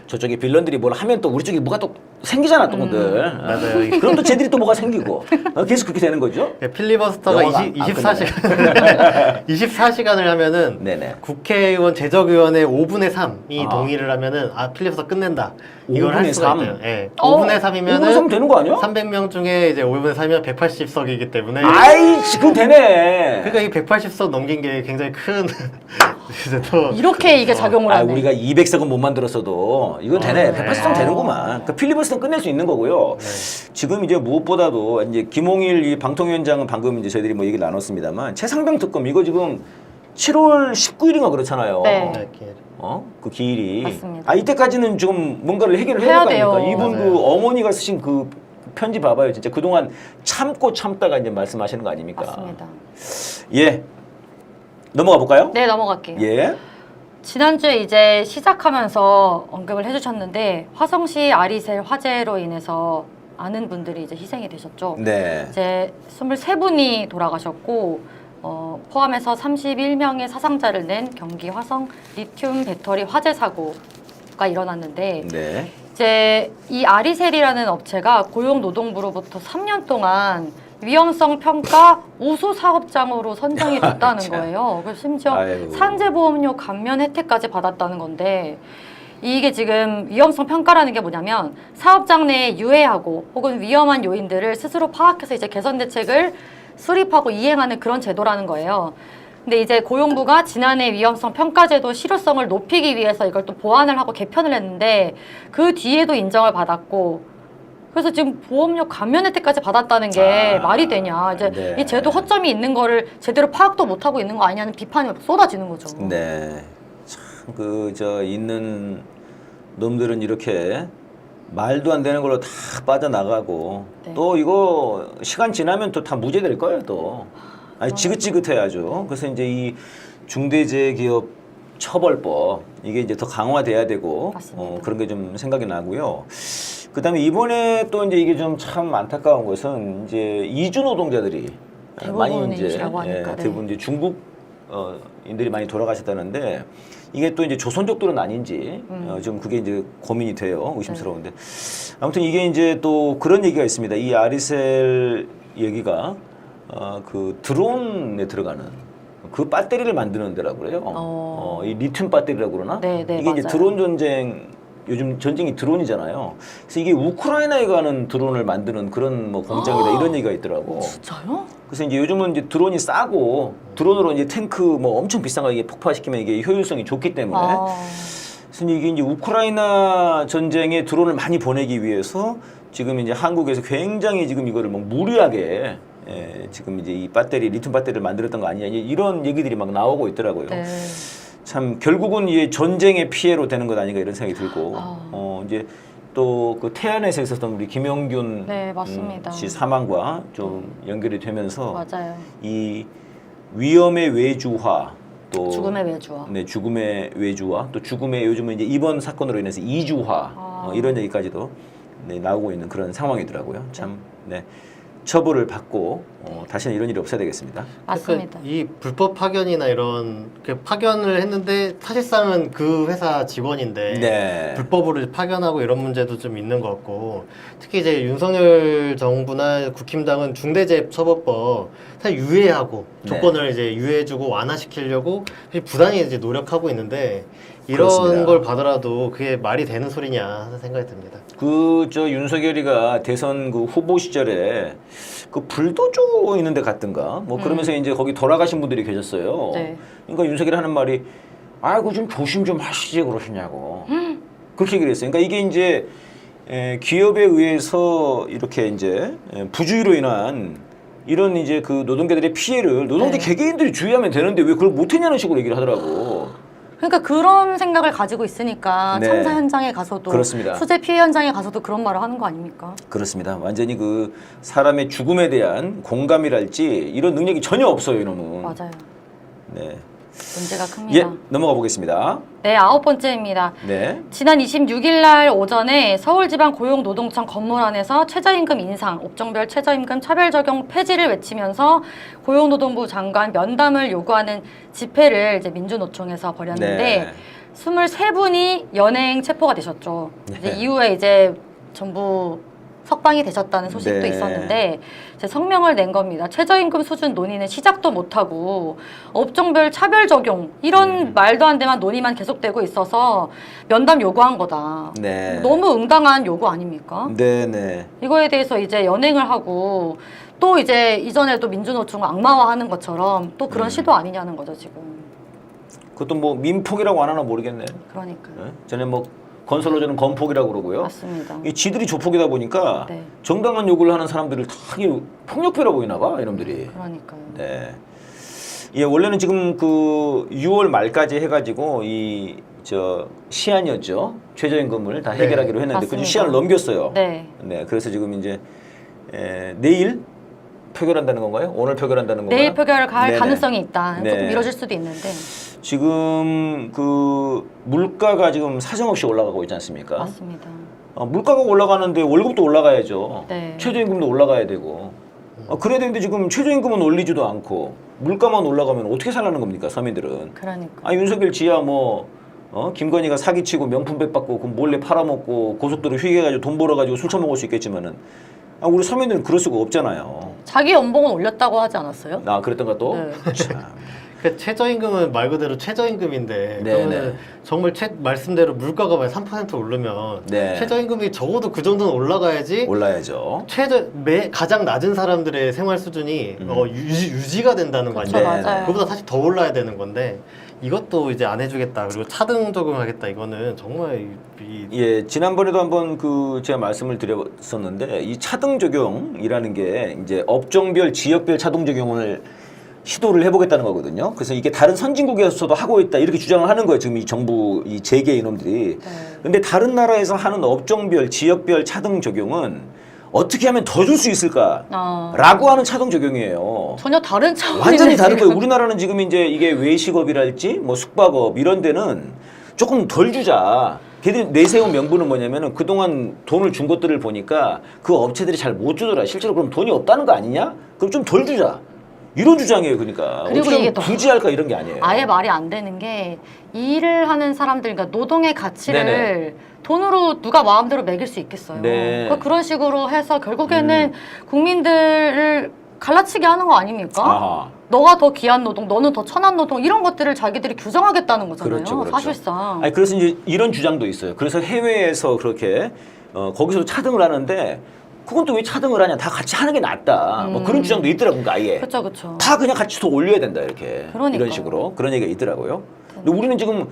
S3: 저쪽에 빌런들이 뭘 하면 또 우리 쪽에 뭐가 또 생기잖아, 또 들.
S4: 맞아요.
S3: 그럼 또 쟤들이 또 뭐가 생기고 계속 그렇게 되는 거죠?
S4: 필리버스터가
S3: 영화가 안
S4: 24시간 24시간을 하면은
S3: 네네.
S4: 국회의원 제적위원회 5분의 3이 동의를 하면은 필리버스터 끝낸다. 이걸 할
S3: 5분의
S4: 수가
S3: 3?
S4: 있대요. 네. 5분의 3이면은
S3: 5분의 3 되는 거 아니야?
S4: 300명 중에 이제 5분의 3이면 180석이기 때문에
S3: 그럼 되네.
S4: 그러니까 이 180석 넘긴 게 굉장히 큰 이제 또
S5: 이렇게 이게 작용을 하네.
S3: 우리가 200석은 못 만들었어도 이건 되네. 180석 되는구만. 그 필리버스터는 끝낼 수 있는 거고요. 지금 이제 무엇보다도 이제 김홍일 이 방통위원장은 방금 이제 저희들이 뭐 얘기 나눴습니다만 최상병 특검 이거 지금 7월 19일인가 그렇잖아요.
S5: 네.
S4: 이렇게
S3: 그 기일이.
S5: 맞습니다.
S3: 이때까지는 좀 뭔가를 해결을 해야
S5: 해야
S3: 될 거 아닙니까?
S5: 돼요.
S3: 이분
S4: 맞아요.
S3: 그 어머니가 쓰신 그 편지 봐봐요. 진짜 그동안 참다가 이제 말씀하시는 거 아닙니까?
S5: 맞습니다.
S3: 예. 넘어가 볼까요?
S5: 네, 넘어갈게요.
S3: 예.
S5: 지난주에 이제 시작하면서 언급을 해주셨는데 화성시 아리셀 화재로 인해서 많은 분들이 이제 희생이 되셨죠.
S3: 네.
S5: 이제 23분이 돌아가셨고 포함해서 31명의 사상자를 낸 경기 화성 리튬 배터리 화재 사고가 일어났는데
S3: 네.
S5: 이제 이 아리셀이라는 업체가 고용노동부로부터 3년 동안 위험성 평가 우수 사업장으로 선정이 됐다는
S3: 참.
S5: 거예요. 그래서 심지어
S3: 아이고.
S5: 산재보험료 감면 혜택까지 받았다는 건데 이게 지금 위험성 평가라는 게 뭐냐면 사업장 내에 유해하고 혹은 위험한 요인들을 스스로 파악해서 이제 개선 대책을 수립하고 이행하는 그런 제도라는 거예요. 근데 이제 고용부가 지난해 위험성 평가제도 실효성을 높이기 위해서 이걸 또 보완을 하고 개편을 했는데 그 뒤에도 인정을 받았고 그래서 지금 보험료 감면 혜택까지 받았다는 게
S3: 아,
S5: 말이 되냐. 이제
S3: 네.
S5: 이 제도 허점이 있는 거를 제대로 파악도 못 하고 있는 거 아니냐는 비판이 쏟아지는 거죠.
S3: 네. 참 그 저 있는 놈들은 이렇게 말도 안 되는 걸로 다 빠져나가고
S5: 네.
S3: 또 이거 시간 지나면 또 다 무죄 될 거예요 또. 아니 지긋지긋해야죠. 그래서 이제 이 중대재해기업 처벌법 이게 이제 더 강화돼야 되고
S5: 맞습니다.
S3: 그런 게 좀 생각이 나고요. 그다음에 이번에 또 이제 이게 좀 참 안타까운 것은 이제 이주 노동자들이
S5: 대부분이시라고 하니까, 네.
S3: 대부분 이제 중국 인들이 많이 돌아가셨다는데 이게 또 이제 조선족들은 아닌지 좀 그게 이제 고민이 돼요. 의심스러운데 아무튼 이게 이제 또 그런 얘기가 있습니다. 이 아리셀 얘기가 그 드론에 들어가는 그 배터리를 만드는 데라고 그래요. 이 리튬 배터리라고 그러나?
S5: 네, 네,
S3: 이게 이제
S5: 맞아요.
S3: 드론 전쟁 요즘 전쟁이 드론이잖아요. 그래서 이게 우크라이나에 가는 드론을 만드는 그런 뭐 공장이다 이런 얘기가 있더라고.
S5: 진짜요?
S3: 그래서 이제 요즘은 이제 드론이 싸고 드론으로 이제 탱크 뭐 엄청 비싼 거 이게 폭파시키면 이게 효율성이 좋기 때문에 그래서 이게 이제 우크라이나 전쟁에 드론을 많이 보내기 위해서 지금 이제 한국에서 굉장히 지금 이거를 뭐 무리하게 지금 이제 이 배터리 리튬 배터리를 만들었던 거 아니냐 이런 얘기들이 막 나오고 있더라고요.
S5: 네.
S3: 참 결국은 이 전쟁의 피해로 되는 것 아닌가 이런 생각이 들고 이제 또 그 태안에서 있었던 우리 김영균
S5: 네, 맞습니다.
S3: 씨 사망과 좀 연결이 되면서
S5: 맞아요.
S3: 이 위험의 외주화 또
S5: 죽음의 외주화.
S3: 네, 죽음의 외주화 또 죽음의 요즘은 이제 이번 사건으로 인해서 이주화 이런 얘기까지도 네, 나오고 있는 그런 상황이더라고요. 참 네. 처벌을 받고 다시는 이런 일이 없어야 되겠습니다.
S5: 맞습니다.
S4: 그러니까 이 불법 파견이나 이런 파견을 했는데 사실상은 그 회사 직원인데
S3: 네.
S4: 불법으로 파견하고 이런 문제도 좀 있는 것 같고 특히 이제 윤석열 정부나 국힘당은 중대재해처벌법 사실 유예하고
S3: 네.
S4: 조건을 이제 유예해주고 완화시키려고 부단히 이제 노력하고 있는데 이런
S3: 그렇습니다.
S4: 걸 받으라도 그게 말이 되는 소리냐 하는 생각이 듭니다.
S3: 그 저 윤석열이가 대선 그 후보 시절에 그 불도저 있는 데 갔던가 뭐 그러면서 이제 거기 돌아가신 분들이 계셨어요.
S5: 네.
S3: 그러니까 윤석열이 하는 말이 아이고 좀 조심 좀 하시지 그러시냐고. 그렇게 얘기를 했어요. 그러니까 이게 이제 기업에 의해서 이렇게 이제 부주의로 인한 이런 이제 그 노동자들의 피해를 노동자
S5: 네.
S3: 개개인들이 주의하면 되는데 왜 그걸 못했냐는 식으로 얘기를 하더라고.
S5: 그러니까 그런 생각을 가지고 있으니까
S3: 네.
S5: 참사 현장에 가서도
S3: 그렇습니다.
S5: 수재 피해 현장에 가서도 그런 말을 하는 거 아닙니까?
S3: 그렇습니다. 완전히 그 사람의 죽음에 대한 공감이랄지 이런 능력이 전혀 없어요, 이놈은.
S5: 맞아요.
S3: 네.
S5: 문제가 큽니다.
S3: 예, 넘어가 보겠습니다.
S5: 네, 9번째입니다.
S3: 네.
S5: 지난 26일 날 오전에 서울지방고용노동청 건물 안에서 최저임금 인상, 업종별 최저임금 차별 적용 폐지를 외치면서 고용노동부 장관 면담을 요구하는 집회를 이제 민주노총에서 벌였는데
S3: 네.
S5: 23분이 연행 체포가 되셨죠. 이제
S3: 네.
S5: 이후에 이제 전부 석방이 되셨다는 소식도
S3: 네.
S5: 있었는데 이제 성명을 낸 겁니다. 최저임금 수준 논의는 시작도 못하고 업종별 차별 적용 이런 말도 안 되는 논의만 계속되고 있어서 면담 요구한 거다.
S3: 네.
S5: 너무 응당한 요구 아닙니까?
S3: 네, 네.
S5: 이거에 대해서 이제 연행을 하고 또 이제 이전에도 민주노총을 악마화하는 것처럼 또 그런 시도 아니냐는 거죠 지금.
S3: 그것도 뭐 민폭이라고 안 하나 모르겠네.
S5: 그러니까
S3: 네? 전에 뭐 건설로저는 건폭이라고 그러고요.
S5: 맞습니다.
S3: 이 지들이 조폭이다 보니까
S5: 네.
S3: 정당한 요구를 하는 사람들을 다 이게 폭력배라고 보이나 봐, 이놈들이.
S5: 그러니까요.
S3: 네. 예, 원래는 지금 그 6월 말까지 해가지고 이 저 시한이었죠. 최저임금을 다
S4: 네.
S3: 해결하기로 했는데 그
S5: 맞습니다.
S3: 시한을 넘겼어요.
S5: 네.
S3: 네, 그래서 지금 이제 내일 표결한다는 건가요? 오늘 표결한다는 건가요?
S5: 내일 표결을 갈
S3: 네네.
S5: 가능성이 있다.
S3: 네.
S5: 조금 미뤄질 수도 있는데.
S3: 지금 그 물가가 지금 사정없이 올라가고 있지 않습니까?
S5: 맞습니다.
S3: 물가가 올라가는데 월급도 올라가야죠.
S5: 네.
S3: 최저임금도 올라가야 되고. 그래야 되는데 지금 최저임금은 올리지도 않고 물가만 올라가면 어떻게 살라는 겁니까, 서민들은?
S5: 그러니까.
S3: 윤석열 지야 뭐 김건희가 사기치고 명품백 받고 그 몰래 팔아먹고 고속도로 휘게가지고 돈 벌어가지고 술 처먹을 수 있겠지만은 우리 서민들은 그럴 수가 없잖아요.
S5: 자기 연봉은 올렸다고 하지 않았어요?
S3: 그랬던가 또?
S5: 네.
S3: 참.
S4: 그 최저임금은 말 그대로 최저임금인데
S3: 네,
S4: 그러면
S3: 네.
S4: 정말 말씀대로 물가가 만약 3% 오르면
S3: 네.
S4: 최저임금이 적어도 그 정도는 올라가야지
S3: 올라야죠.
S4: 가장 낮은 사람들의 생활 수준이 유지가 된다는 거
S5: 그쵸,
S4: 아니에요?
S5: 맞아요.
S4: 그보다 사실 더 올라야 되는 건데 이것도 이제 안 해주겠다. 그리고 차등 적용하겠다. 이거는 정말
S3: 예, 지난번에도 한번 그 제가 말씀을 드렸었는데 이 차등 적용이라는 게 이제 업종별, 지역별 차등 적용을 시도를 해보겠다는 거거든요. 그래서 이게 다른 선진국에서도 하고 있다 이렇게 주장을 하는 거예요. 지금 이 정부 이 재계 이놈들이. 근데 다른 나라에서 하는 업종별, 지역별 차등 적용은 어떻게 하면 더 줄 수 있을까? 라고 하는 차등 적용이에요.
S5: 전혀 다른 차원이네.
S3: 완전히 다른
S5: 지금.
S3: 거예요. 우리나라는 지금 이제 이게 외식업이랄지 뭐 숙박업 이런 데는 조금 덜 주자. 걔들 내세운 명분은 뭐냐면은 그동안 돈을 준 것들을 보니까 그 업체들이 잘 못 주더라. 실제로 그럼 돈이 없다는 거 아니냐? 그럼 좀 덜 주자. 이런 주장이에요. 그러니까.
S5: 그리고
S3: 어떻게
S5: 이게
S3: 하면 굳이 할까 이런 게 아니에요.
S5: 아예 말이 안 되는 게 일을 하는 사람들, 그러니까 노동의 가치를
S3: 네네.
S5: 돈으로 누가 마음대로 매길 수 있겠어요.
S3: 네.
S5: 그러니까 그런 식으로 해서 결국에는 국민들을 갈라치게 하는 거 아닙니까?
S3: 아하.
S5: 너가 더 귀한 노동, 너는 더 천한 노동 이런 것들을 자기들이 규정하겠다는 거잖아요.
S3: 그렇죠, 그렇죠.
S5: 사실상.
S3: 아니 그래서 이제 이런 주장도 있어요. 그래서 해외에서 그렇게 거기서 차등을 하는데 그건 또 왜 차등을 하냐? 다 같이 하는 게 낫다. 뭐 그런 주장도 있더라고요. 그러니까 아예
S5: 그렇죠, 그렇죠.
S3: 다 그냥 같이 더 올려야 된다 이렇게
S5: 그러니까요.
S3: 이런 식으로 그런 얘기가 있더라고요. 근데 우리는 지금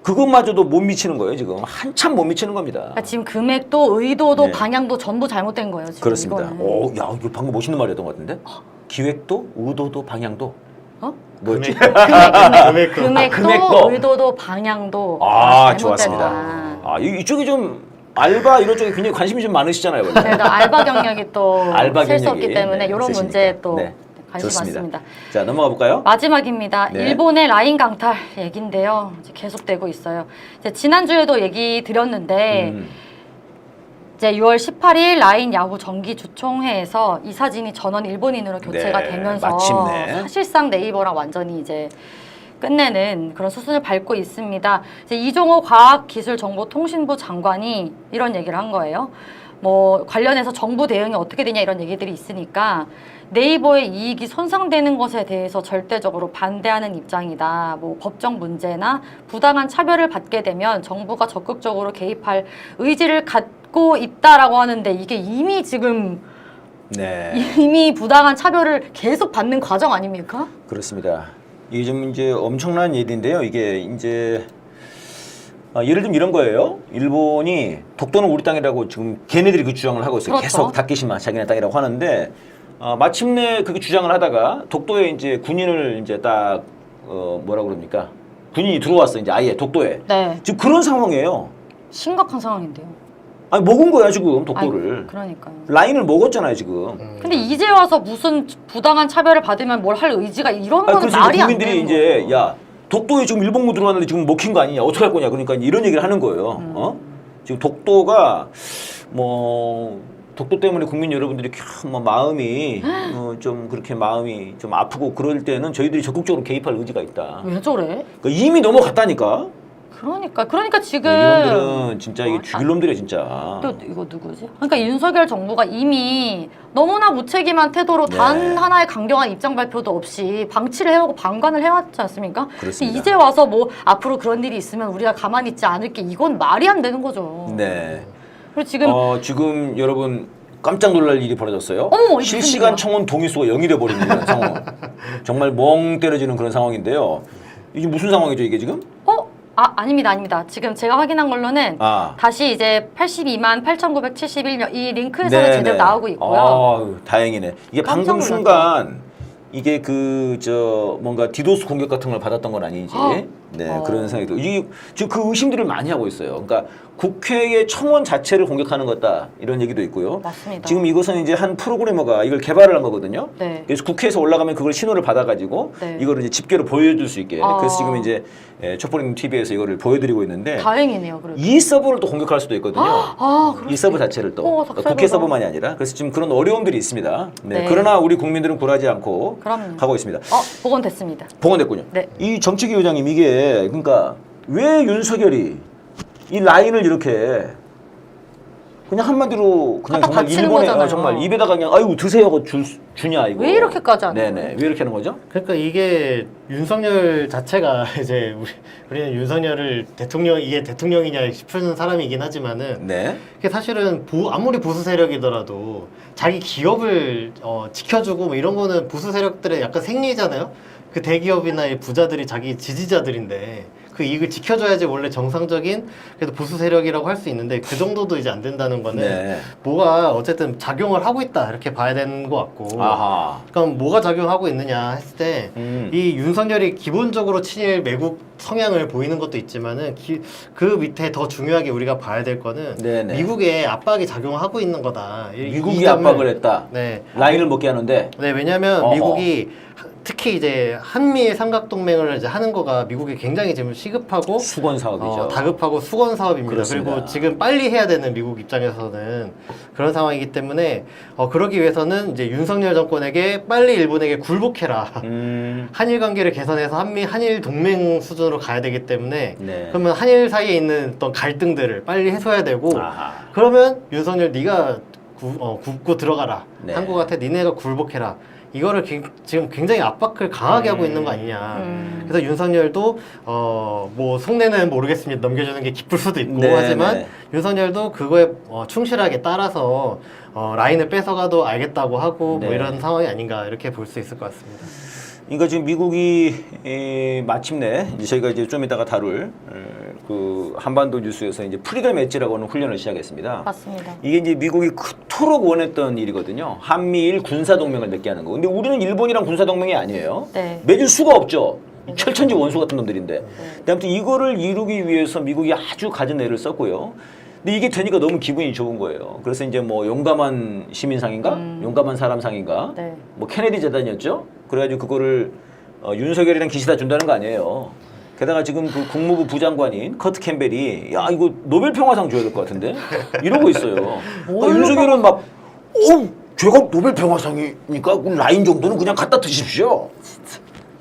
S3: 그것마저도 못 미치는 거예요. 지금 한참 못 미치는 겁니다.
S5: 그러니까 지금 금액도 의도도
S3: 네.
S5: 방향도 전부 잘못된 거예요. 지금
S3: 그렇습니다.
S5: 이거는.
S3: 오, 야, 이거 방금 멋있는 말이었던 것 같은데? 기획도, 의도도, 방향도.
S5: 어?
S3: 뭐였지?
S5: 금액도, 의도도, 방향도
S3: 아,
S5: 다 잘못됐다.
S3: 좋았습니다. 아, 이쪽이 좀 알바 이런 쪽에 굉장히 관심이 좀 많으시잖아요, 원래.
S5: 네, 알바 경력이 또
S3: 알바
S5: 셀 수
S3: 경력이,
S5: 없기 때문에
S3: 네,
S5: 이런
S3: 있으시니까.
S5: 문제에 또
S3: 네,
S5: 관심
S3: 좋습니다.
S5: 많습니다.
S3: 자, 넘어가 볼까요?
S5: 마지막입니다.
S3: 네.
S5: 일본의 라인 강탈 얘기인데요. 이제 계속되고 있어요. 이제 지난주에도 얘기 드렸는데 이제 6월 18일 라인 야후 정기 주총회에서 이 사진이 전원 일본인으로 교체가
S3: 네,
S5: 되면서
S3: 마침내.
S5: 사실상 네이버랑 완전히 이제 끝내는 그런 수순을 밟고 있습니다. 이제 이종호 과학기술정보통신부 장관이 이런 얘기를 한 거예요. 뭐 관련해서 정부 대응이 어떻게 되냐 이런 얘기들이 있으니까 네이버의 이익이 손상되는 것에 대해서 절대적으로 반대하는 입장이다. 뭐 법적 문제나 부당한 차별을 받게 되면 정부가 적극적으로 개입할 의지를 갖고 있다라고 하는데 이게 이미 지금
S3: 네.
S5: 이미 부당한 차별을 계속 받는 과정 아닙니까?
S3: 그렇습니다. 이게 좀 이제 엄청난 일인데요. 이게 이제 예를 들면 이런 거예요. 일본이 독도는 우리 땅이라고 지금 걔네들이 그 주장을 하고 있어요.
S5: 그렇죠.
S3: 계속 다케시마 자기네 땅이라고 하는데 마침내 그렇게 주장을 하다가 독도에 이제 군인을 이제 딱 뭐라 그럽니까? 군인이 들어왔어 이제 아예 독도에.
S5: 네.
S3: 지금 그런 상황이에요.
S5: 심각한 상황인데요.
S3: 아니 먹은 거야 지금 독도를.
S5: 아이고, 그러니까요.
S3: 라인을 먹었잖아요 지금.
S5: 근데 이제 와서 무슨 부당한 차별을 받으면 뭘 할 의지가 이런
S3: 아니,
S5: 거는
S3: 그래서
S5: 말이
S3: 이제
S5: 안
S3: 국민들이
S5: 되는
S3: 이제
S5: 거예요.
S3: 야 독도에 지금 일본군 들어왔는데 지금 먹힌 거 아니냐 어떻게 할 거냐 그러니까 이런 얘기를 하는 거예요. 지금 독도가 뭐 독도 때문에 국민 여러분들이 뭐 마음이 좀 그렇게 마음이 좀 아프고 그럴 때는 저희들이 적극적으로 개입할 의지가 있다.
S5: 왜 저래?
S3: 그러니까 이미 넘어갔다니까.
S5: 그러니까 지금
S3: 이놈들은 진짜 이게 죽일 놈들이야 진짜.
S5: 또 이거 누구지? 그러니까 윤석열 정부가 이미 너무나 무책임한 태도로
S3: 네.
S5: 단 하나의 강경한 입장 발표도 없이 방치를 해오고 방관을 해왔지 않습니까?
S3: 그렇습니다.
S5: 이제 와서 뭐 앞으로 그런 일이 있으면 우리가 가만히 있지 않을게 이건 말이 안 되는 거죠.
S3: 네.
S5: 그리고 지금
S3: 지금 여러분 깜짝 놀랄 일이 벌어졌어요.
S5: 어머, 이게 무슨
S3: 실시간
S5: 일이야?
S3: 청원 동의수가 0이 돼버리는 이런 상황. 정말 멍 때려지는 그런 상황인데요. 이게 무슨 상황이죠 이게 지금?
S5: 아닙니다. 지금 제가 확인한 걸로는 다시 이제 82만 8,971명 이 링크에서는
S3: 네,
S5: 제대로
S3: 네.
S5: 나오고 있고요.
S3: 다행이네. 이게
S5: 깜짝
S3: 방금
S5: 놀랐다.
S3: 순간 이게 뭔가 디도스 공격 같은 걸 받았던 건 아닌지 네 그런 생각이 들어요. 이게 지금 그 의심들을 많이 하고 있어요. 그러니까 국회의 청원 자체를 공격하는 거다 이런 얘기도 있고요.
S5: 맞습니다.
S3: 지금 이것은 이제 한 프로그래머가 이걸 개발을 한 거거든요.
S5: 네.
S3: 그래서 국회에서 올라가면 그걸 신호를 받아가지고
S5: 네.
S3: 이거를 이제 집계로 보여줄 수 있게. 그래서 지금 이제 촛불님 TV에서 이거를 보여드리고 있는데
S5: 다행이네요. 그래도.
S3: 이 서버를 또 공격할 수도 있거든요.
S5: 그럴
S3: 이 서버
S5: 수도
S3: 자체를 또
S5: 있-
S3: 그러니까 국회 서버만이 아니라 그래서 지금 그런 어려움들이 있습니다. 네.
S5: 네.
S3: 그러나 우리 국민들은 굴하지 않고
S5: 그럼요.
S3: 가고 있습니다.
S5: 복원됐습니다.
S3: 복원됐군요.
S5: 네.
S3: 이 정치기 의장님 이게 그러니까 왜 윤석열이 이 라인을 이렇게 그냥 한마디로 그냥
S5: 갖다
S3: 정말
S5: 바치는
S3: 일본에
S5: 거잖아요.
S3: 정말 입에다가 그냥 아이고 드세요 하고 주냐 이거.
S5: 왜 이렇게까지 하는
S3: 네네.
S5: 거예요?
S3: 왜 이렇게 하는 거죠?
S4: 그러니까 이게 윤석열 자체가 이제 우리는 윤석열을 이게 대통령이냐 싶은 사람이긴 하지만은
S3: 네.
S4: 그게 사실은 아무리 보수 세력이더라도 자기 기업을 지켜주고 뭐 이런 거는 보수 세력들의 약간 생리잖아요. 그 대기업이나 이 부자들이 자기 지지자들인데 그 이익을 지켜줘야지 원래 정상적인 그래도 보수 세력이라고 할 수 있는데 그 정도도 이제 안 된다는 거는
S3: 네.
S4: 뭐가 어쨌든 작용을 하고 있다 이렇게 봐야 되는 것 같고
S3: 아하.
S4: 그럼 뭐가 작용하고 있느냐 했을 때 이 윤석열이 기본적으로 친일 매국 성향을 보이는 것도 있지만은 그 밑에 더 중요하게 우리가 봐야 될 거는
S3: 네네.
S4: 미국의 압박이 작용하고 있는 거다.
S3: 미국이 압박을 했다.
S4: 네.
S3: 라인을 먹게 하는데.
S4: 네, 왜냐하면
S3: 어허.
S4: 미국이 특히 이제 한미일 삼각동맹을 이제 하는 거가 미국이 굉장히 지금 시급하고
S3: 수건 사업이죠.
S4: 다급하고 수건 사업입니다.
S3: 그렇습니다.
S4: 그리고 지금 빨리 해야 되는 미국 입장에서는 그런 상황이기 때문에 그러기 위해서는 이제 윤석열 정권에게 빨리 일본에게 굴복해라. 한일 관계를 개선해서 한일 동맹 수준으로 가야 되기 때문에
S3: 네.
S4: 그러면 한일 사이에 있는 어떤 갈등들을 빨리 해소해야 되고
S3: 아하.
S4: 그러면 윤석열 네가 굽고 들어가라.
S3: 네.
S4: 한국한테 니네가 굴복해라. 이거를 지금 굉장히 압박을 강하게 하고 있는 거 아니냐. 그래서 윤석열도 뭐 속내는 모르겠습니다. 넘겨주는 게 기쁠 수도 있고
S3: 네,
S4: 하지만
S3: 네.
S4: 윤석열도 그거에 충실하게 따라서 라인을 뺏어가도 알겠다고 하고
S3: 네.
S4: 뭐 이런 상황이 아닌가 이렇게 볼 수 있을 것 같습니다.
S3: 그러니까 지금 미국이 마침내 이제 저희가 이제 좀 이따가 다룰 그 한반도 뉴스에서 이제 프리덤 엣지라고 하는 훈련을 시작했습니다.
S5: 맞습니다.
S3: 이게 이제 미국이 그토록 원했던 일이거든요. 한미일 군사 동맹을 맺게 하는 거. 근데 우리는 일본이랑 군사 동맹이 아니에요.
S5: 네.
S3: 맺을 수가 없죠. 철천지 원수 같은 놈들인데. 근데 아무튼 이거를 이루기 위해서 미국이 아주 갖은 애를 썼고요. 근데 이게 되니까 너무 기분이 좋은 거예요. 그래서 이제 뭐 용감한 시민상인가? 용감한 사람상인가?
S5: 네.
S3: 뭐 케네디 재단이었죠? 그래가지고 그거를 윤석열이랑 기시다 준다는 거 아니에요. 게다가 지금 그 국무부 부장관인 커트 캠벨이 야 이거 노벨 평화상 줘야 될 것 같은데 이러고 있어요. 윤석열은 막 제가 노벨 평화상이니까 그 라인 정도는 그냥 갖다 드십시오.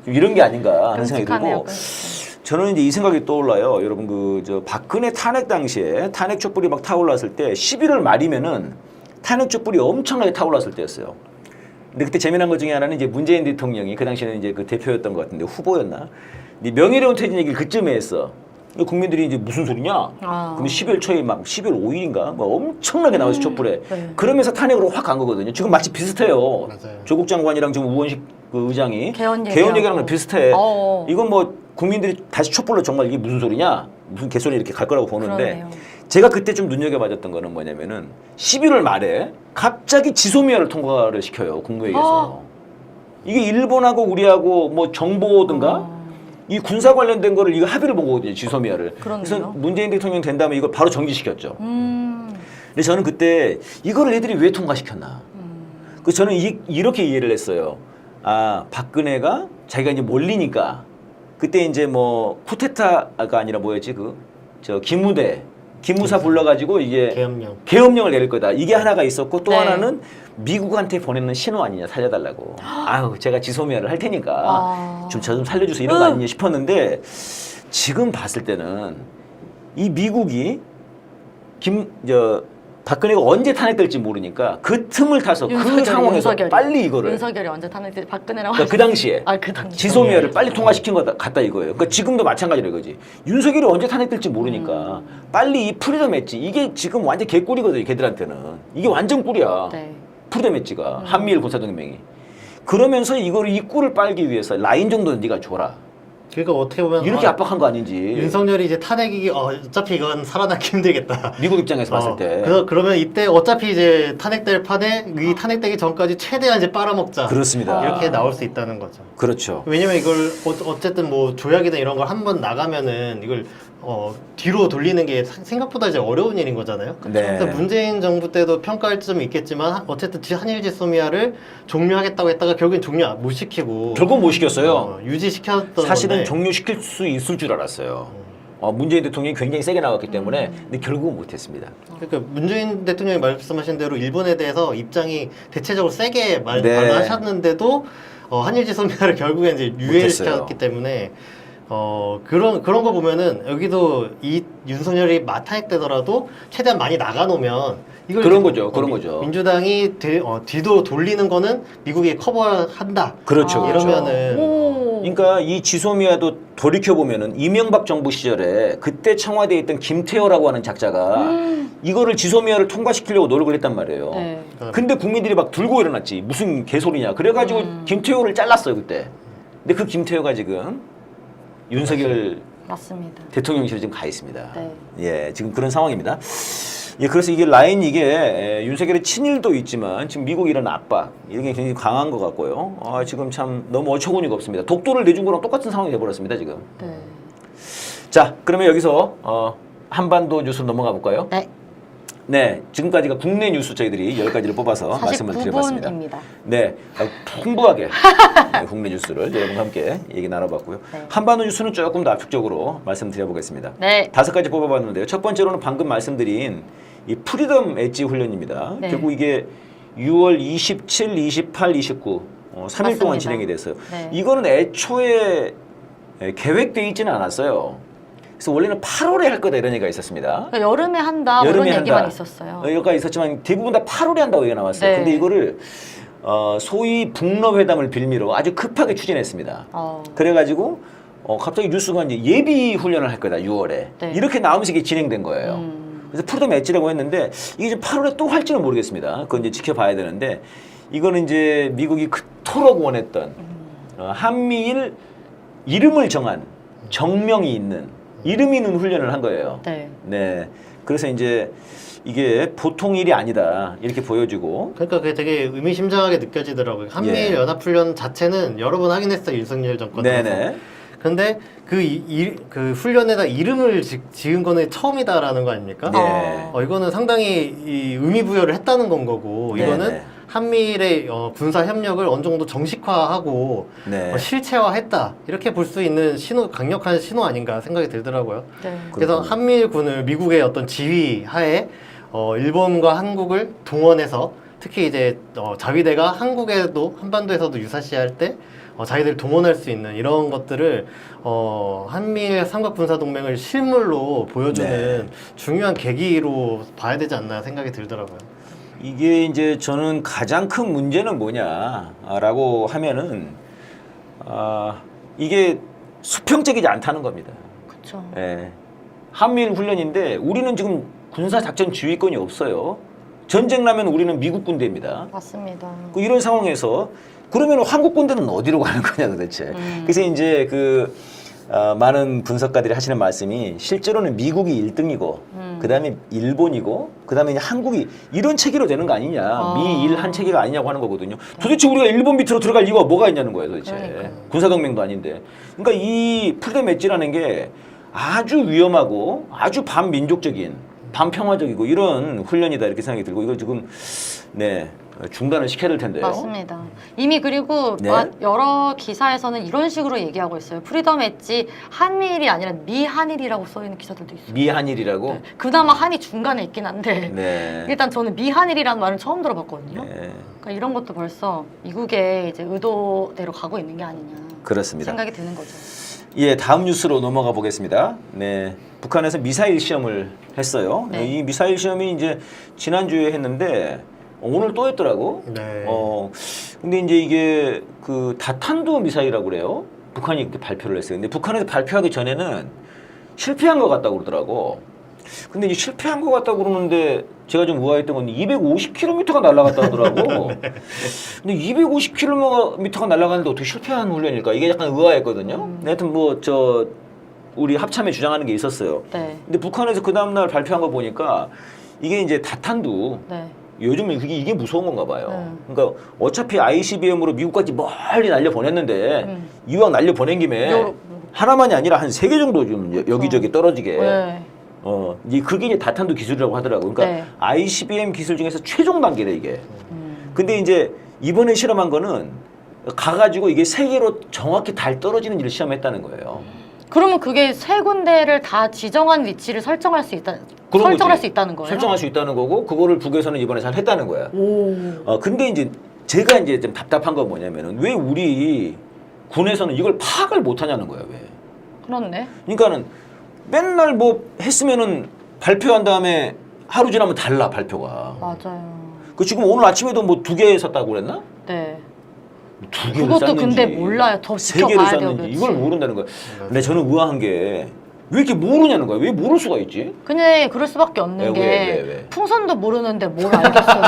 S3: 이런 게 아닌가 하는 생각이
S5: 끔찍하네요,
S3: 들고 저는 이제 이 생각이 떠올라요. 여러분 그 저 박근혜 탄핵 당시에 탄핵 촛불이 막 타올랐을 때 11월 말이면은 탄핵 촛불이 엄청나게 타올랐을 때였어요. 근데 그때 재미난 것 중에 하나는 이제 문재인 대통령이 그 당시에는 이제 그 대표였던 것 같은데 후보였나? 근데 명예로운 퇴진 얘기를 그쯤에 했어. 국민들이 이제 무슨 소리냐? 그럼 12월 초에 막 12월 5일인가? 뭐 엄청나게 나와서 촛불에.
S5: 네.
S3: 그러면서 탄핵으로 확 간 거거든요. 지금 마치 비슷해요.
S4: 맞아요.
S3: 조국 장관이랑 지금 우원식 그 의장이
S5: 개헌
S3: 얘기랑 비슷해.
S5: 어어.
S3: 이건 뭐 국민들이 다시 촛불로 정말 이게 무슨 소리냐? 무슨 개소리 이렇게 갈 거라고 보는데
S5: 그러네요.
S3: 제가 그때 좀 눈여겨봐줬던 거는 뭐냐면은 11월 말에 갑자기 지소미아를 통과를 시켜요. 국무회의에서. 이게 일본하고 우리하고 뭐 정보든가 이 군사 관련된 거를 이거 합의를 본 거거든요. 지소미아를.
S5: 그렇네요.
S3: 그래서 문재인 대통령 된 다음에 이걸 바로 정지시켰죠. 근데 저는 그때 이거를 애들이 왜 통과시켰나. 그래서 저는 이렇게 이해를 했어요. 아 박근혜가 자기가 이제 몰리니까 그때 이제 뭐 쿠데타가 아니라 뭐였지 저 기무사 불러가지고 이게 계엄령을 내릴 거다. 이게 하나가 있었고 또
S5: 네.
S3: 하나는 미국한테 보내는 신호 아니냐 살려달라고. 아유 제가 지소미아를 할 테니까 좀 저 좀 살려주세요 이런 거 아니냐 싶었는데 지금 봤을 때는 이 미국이 박근혜가 언제 탄핵될지 모르니까 그 틈을 타서 그 상황에서 빨리 이거를
S5: 윤석열이 언제 탄핵될지 박근혜랑
S3: 그러니까 그 당시에
S5: 그 당시
S3: 지소미아를 빨리 통과시킨 거 같다 이거예요. 그러니까 지금도 마찬가지로 이거지. 윤석열이 언제 탄핵될지 모르니까 빨리 이 프리덤 엣지 이게 지금 완전 개꿀이거든요. 걔들한테는 이게 완전 꿀이야.
S5: 네.
S3: 프리덤 엣지가 한미일 군사동맹이 그러면서 이거를 이 꿀을 빨기 위해서 라인 정도는 네가 줘라.
S4: 그러니까 어떻게 보면
S3: 이렇게 압박한 거 아닌지.
S4: 윤석열이 이제 탄핵이 어차피 이건 살아남기 힘들겠다.
S3: 미국 입장에서 봤을 때.
S4: 그러면 이때 어차피 이제 탄핵될 판에 이 탄핵되기 전까지 최대한 이제 빨아먹자.
S3: 그렇습니다.
S4: 이렇게 나올 수 있다는 거죠.
S3: 그렇죠.
S4: 왜냐면 이걸 어쨌든 뭐 조약이나 이런 걸 한번 나가면은 이걸 뒤로 돌리는 게 생각보다 이제 어려운 일인 거잖아요.
S3: 네.
S4: 그래서 문재인 정부 때도 평가할 점이 있겠지만 어쨌든 한일 지소미아를 종료하겠다고 했다가 결국엔 종료 못 시키고
S3: 결국 못 시켰어요.
S4: 유지시켰던
S3: 사실은
S4: 건데.
S3: 종료시킬 수 있을 줄 알았어요. 문재인 대통령이 굉장히 세게 나왔기 때문에 근데 결국은 못했습니다.
S4: 그러니까 문재인 대통령이 말씀하신 대로 일본에 대해서 입장이 대체적으로 세게
S3: 네.
S4: 말하셨는데도 한일 지소미아를 결국엔 이제 유예시켰기 때문에 그런 거 보면은 여기도 이 윤석열이 탄핵되더라도 최대한 많이 나가놓으면 이걸
S3: 그런 거죠, 그런 거죠.
S4: 민주당이 뒤도 돌리는 거는 미국이 커버한다.
S3: 그렇죠,
S4: 이러면은
S3: 그러니까 이 지소미아도 돌이켜 보면은 이명박 정부 시절에 그때 청와대에 있던 김태호라고 하는 작자가 이거를 지소미아를 통과시키려고 노력을 했단 말이에요. 근데 국민들이 막 들고 일어났지 무슨 개소리냐. 그래가지고 김태호를 잘랐어요 그때. 근데 그 김태효가 지금 윤석열
S5: 맞습니다.
S3: 대통령실에 지금 가 있습니다.
S5: 네.
S3: 예, 지금 그런 상황입니다. 예, 그래서 이게 라인 이게 윤석열의 친일도 있지만 지금 미국이 이런 압박 이게 굉장히 강한 것 같고요. 아, 지금 참 너무 어처구니가 없습니다. 독도를 내준 거랑 똑같은 상황이 돼버렸습니다 지금.
S5: 네.
S3: 자, 그러면 여기서 한반도 뉴스로 넘어가 볼까요?
S5: 네.
S3: 네, 지금까지가 국내 뉴스 저희들이 10가지를 뽑아서 말씀을 드려봤습니다.
S5: 49분입니다.
S3: 네, 풍부하게 네, 국내 뉴스를 여러분과 함께 얘기 나눠봤고요.
S5: 네.
S3: 한반도 뉴스는 조금 더 압축적으로 말씀드려보겠습니다.
S5: 네.
S3: 5가지 뽑아봤는데요. 첫 번째로는 방금 말씀드린 이 프리덤 엣지 훈련입니다.
S5: 네.
S3: 결국 이게 6월 27, 28, 29 3일 동안
S5: 맞습니다.
S3: 진행이 됐어요.
S5: 네.
S3: 이거는 애초에 계획되어 있지는 않았어요. 그래서 원래는 8월에 할 거다 이런 얘기가 있었습니다.
S5: 그러니까 여름에 한다 뭐 이런
S3: 여름에
S5: 얘기만
S3: 한다.
S5: 있었어요.
S3: 여기가 있었지만 대부분 다 8월에 한다고 얘기가 나왔어요.
S5: 네.
S3: 근데 이거를 소위 북러 회담을 빌미로 아주 급하게 추진했습니다. 그래가지고 갑자기 뉴스가 이제 예비 훈련을 할 거다 6월에
S5: 네.
S3: 이렇게 나오면서 이게 진행된 거예요. 그래서 프리덤 엣지라고 했는데 이게 이제 8월에 또 할지는 모르겠습니다. 그건 이제 지켜봐야 되는데 이거는 이제 미국이 그토록 원했던 한미일 이름을 정한 정명이 있는 이름이 있는 훈련을 한 거예요.
S5: 네.
S3: 네. 그래서 이제 이게 보통 일이 아니다 이렇게 보여지고.
S4: 그러니까 그게 되게 의미심장하게 느껴지더라고요. 한미일
S3: 예.
S4: 연합훈련 자체는 여러 번 하긴 했어요. 윤석열 정권에서.
S3: 네네.
S4: 근데 그 훈련에다 이름을 지은 거는 처음이다라는 거 아닙니까?
S3: 네.
S4: 이거는 상당히 이 의미 부여를 했다는 건 거고
S3: 네,
S4: 이거는
S3: 네.
S4: 한미일의 군사 협력을 어느 정도 정식화하고
S3: 네.
S4: 실체화했다 이렇게 볼 수 있는 강력한 신호 아닌가 생각이 들더라고요.
S5: 네.
S4: 그래서
S3: 그렇군요.
S4: 한미일군을 미국의 어떤 지휘 하에 일본과 한국을 동원해서 특히 이제 자위대가 한국에도 한반도에서도 유사시할 때 자기들 동원할 수 있는 이런 것들을 한미일 삼각군사동맹을 실물로 보여주는
S3: 네.
S4: 중요한 계기로 봐야 되지 않나 생각이 들더라고요.
S3: 이게 이제 저는 가장 큰 문제는 뭐냐라고 하면은 이게 수평적이지 않다는 겁니다.
S5: 그렇죠.
S3: 예. 한미일 훈련인데 우리는 지금 군사 작전 지휘권이 없어요. 전쟁 나면 우리는 미국 군대입니다.
S5: 맞습니다.
S3: 이런 상황에서 그러면 한국 군대는 어디로 가는 거냐 도대체. 그래서 이제 많은 분석가들이 하시는 말씀이 실제로는 미국이 1등이고 그다음에 일본이고 그다음에 이제 한국이 이런 체계로 되는 거 아니냐. 미일 한 체계가 아니냐고 하는 거거든요. 도대체 우리가 일본 밑으로 들어갈 이유가 뭐가 있냐는 거예요 도대체.
S5: 그러니까요.
S3: 군사동맹도 아닌데. 그러니까 이 프리덤 엣지라는 게 아주 위험하고 아주 반민족적인 반평화적이고 이런 훈련이다 이렇게 생각이 들고 이거 지금 네 중단을 시켜야 될 텐데요.
S5: 맞습니다. 이미 그리고
S3: 네.
S5: 여러 기사에서는 이런 식으로 얘기하고 있어요. 프리덤 엣지 한미일이 아니라 미한일이라고 써 있는 기사들도 있어요.
S3: 미한일이라고.
S5: 네. 그나마 한이 중간에 있긴 한데
S3: 네.
S5: 일단 저는 미한일이라는 말은 처음 들어봤거든요.
S3: 네.
S5: 그러니까 이런 것도 벌써 미국의 이제 의도대로 가고 있는 게 아니냐
S3: 그렇습니다.
S5: 생각이 드는 거죠.
S3: 예, 다음 뉴스로 넘어가 보겠습니다. 네, 북한에서 미사일 시험을 했어요.
S5: 네.
S3: 이 미사일 시험이 이제 지난주에 했는데 오늘 또 했더라고.
S4: 네.
S3: 근데 이제 이게 그 다탄두 미사일이라고 그래요. 북한이 그때 발표를 했어요. 근데 북한에서 발표하기 전에는 실패한 것 같다고 그러더라고. 근데 이제 실패한 것 같다고 그러는데 제가 좀 의아했던 건 250km가 날아갔다 하더라고. 근데 250km가 날아가는데 어떻게 실패한 훈련일까? 이게 약간 의아했거든요. 하여튼 우리 합참에 주장하는 게 있었어요.
S5: 네.
S3: 근데 북한에서 그 다음날 발표한 거 보니까 이게 이제 다탄두
S5: 네.
S3: 요즘 이게 무서운 건가 봐요. 그러니까 어차피 ICBM으로 미국까지 멀리 날려 보냈는데 이왕 날려 보낸 김에 하나만이 아니라 한 3개 정도 좀 여기저기 떨어지게.
S5: 네.
S3: 이제 그게 이제 다탄두 기술이라고 하더라고. 그러니까
S5: 네.
S3: ICBM 기술 중에서 최종 단계래 이게. 근데 이제 이번에 실험한 거는 가가지고 이게 3개로 정확히 달 떨어지는 일을 시험했다는 거예요.
S5: 그러면 그게 세 군데를 다 지정한 위치를 설정할 수 있다.
S3: 그런
S5: 설정할
S3: 거지.
S5: 수 있다는 거예요.
S3: 설정할 수 있다는 거고 그거를 북에서는 이번에 잘 했다는 거야.
S5: 오.
S3: 근데 이제 제가 이제 좀 답답한 건 뭐냐면은 왜 우리 군에서는 이걸 파악을 못 하냐는 거야, 왜.
S5: 그렇네.
S3: 그러니까는 맨날 뭐 했으면은 발표한 다음에 하루 지나면 달라, 발표가.
S5: 맞아요.
S3: 그 지금 오늘 아침에도 뭐 2개 샀다고 그랬나?
S5: 네.
S3: 2개를
S5: 그것도
S3: 샀는지
S5: 근데 몰라요. 더
S3: 3개를
S5: 지켜봐야 돼요.
S3: 샀는지 이걸 모른다는 거야. 근데 저는 의아한 게 왜 이렇게 모르냐는 거야. 왜 모를 수가 있지?
S5: 그냥 그럴 수밖에 없는 게
S3: 왜?
S5: 풍선도 모르는데 뭘 알겠어요.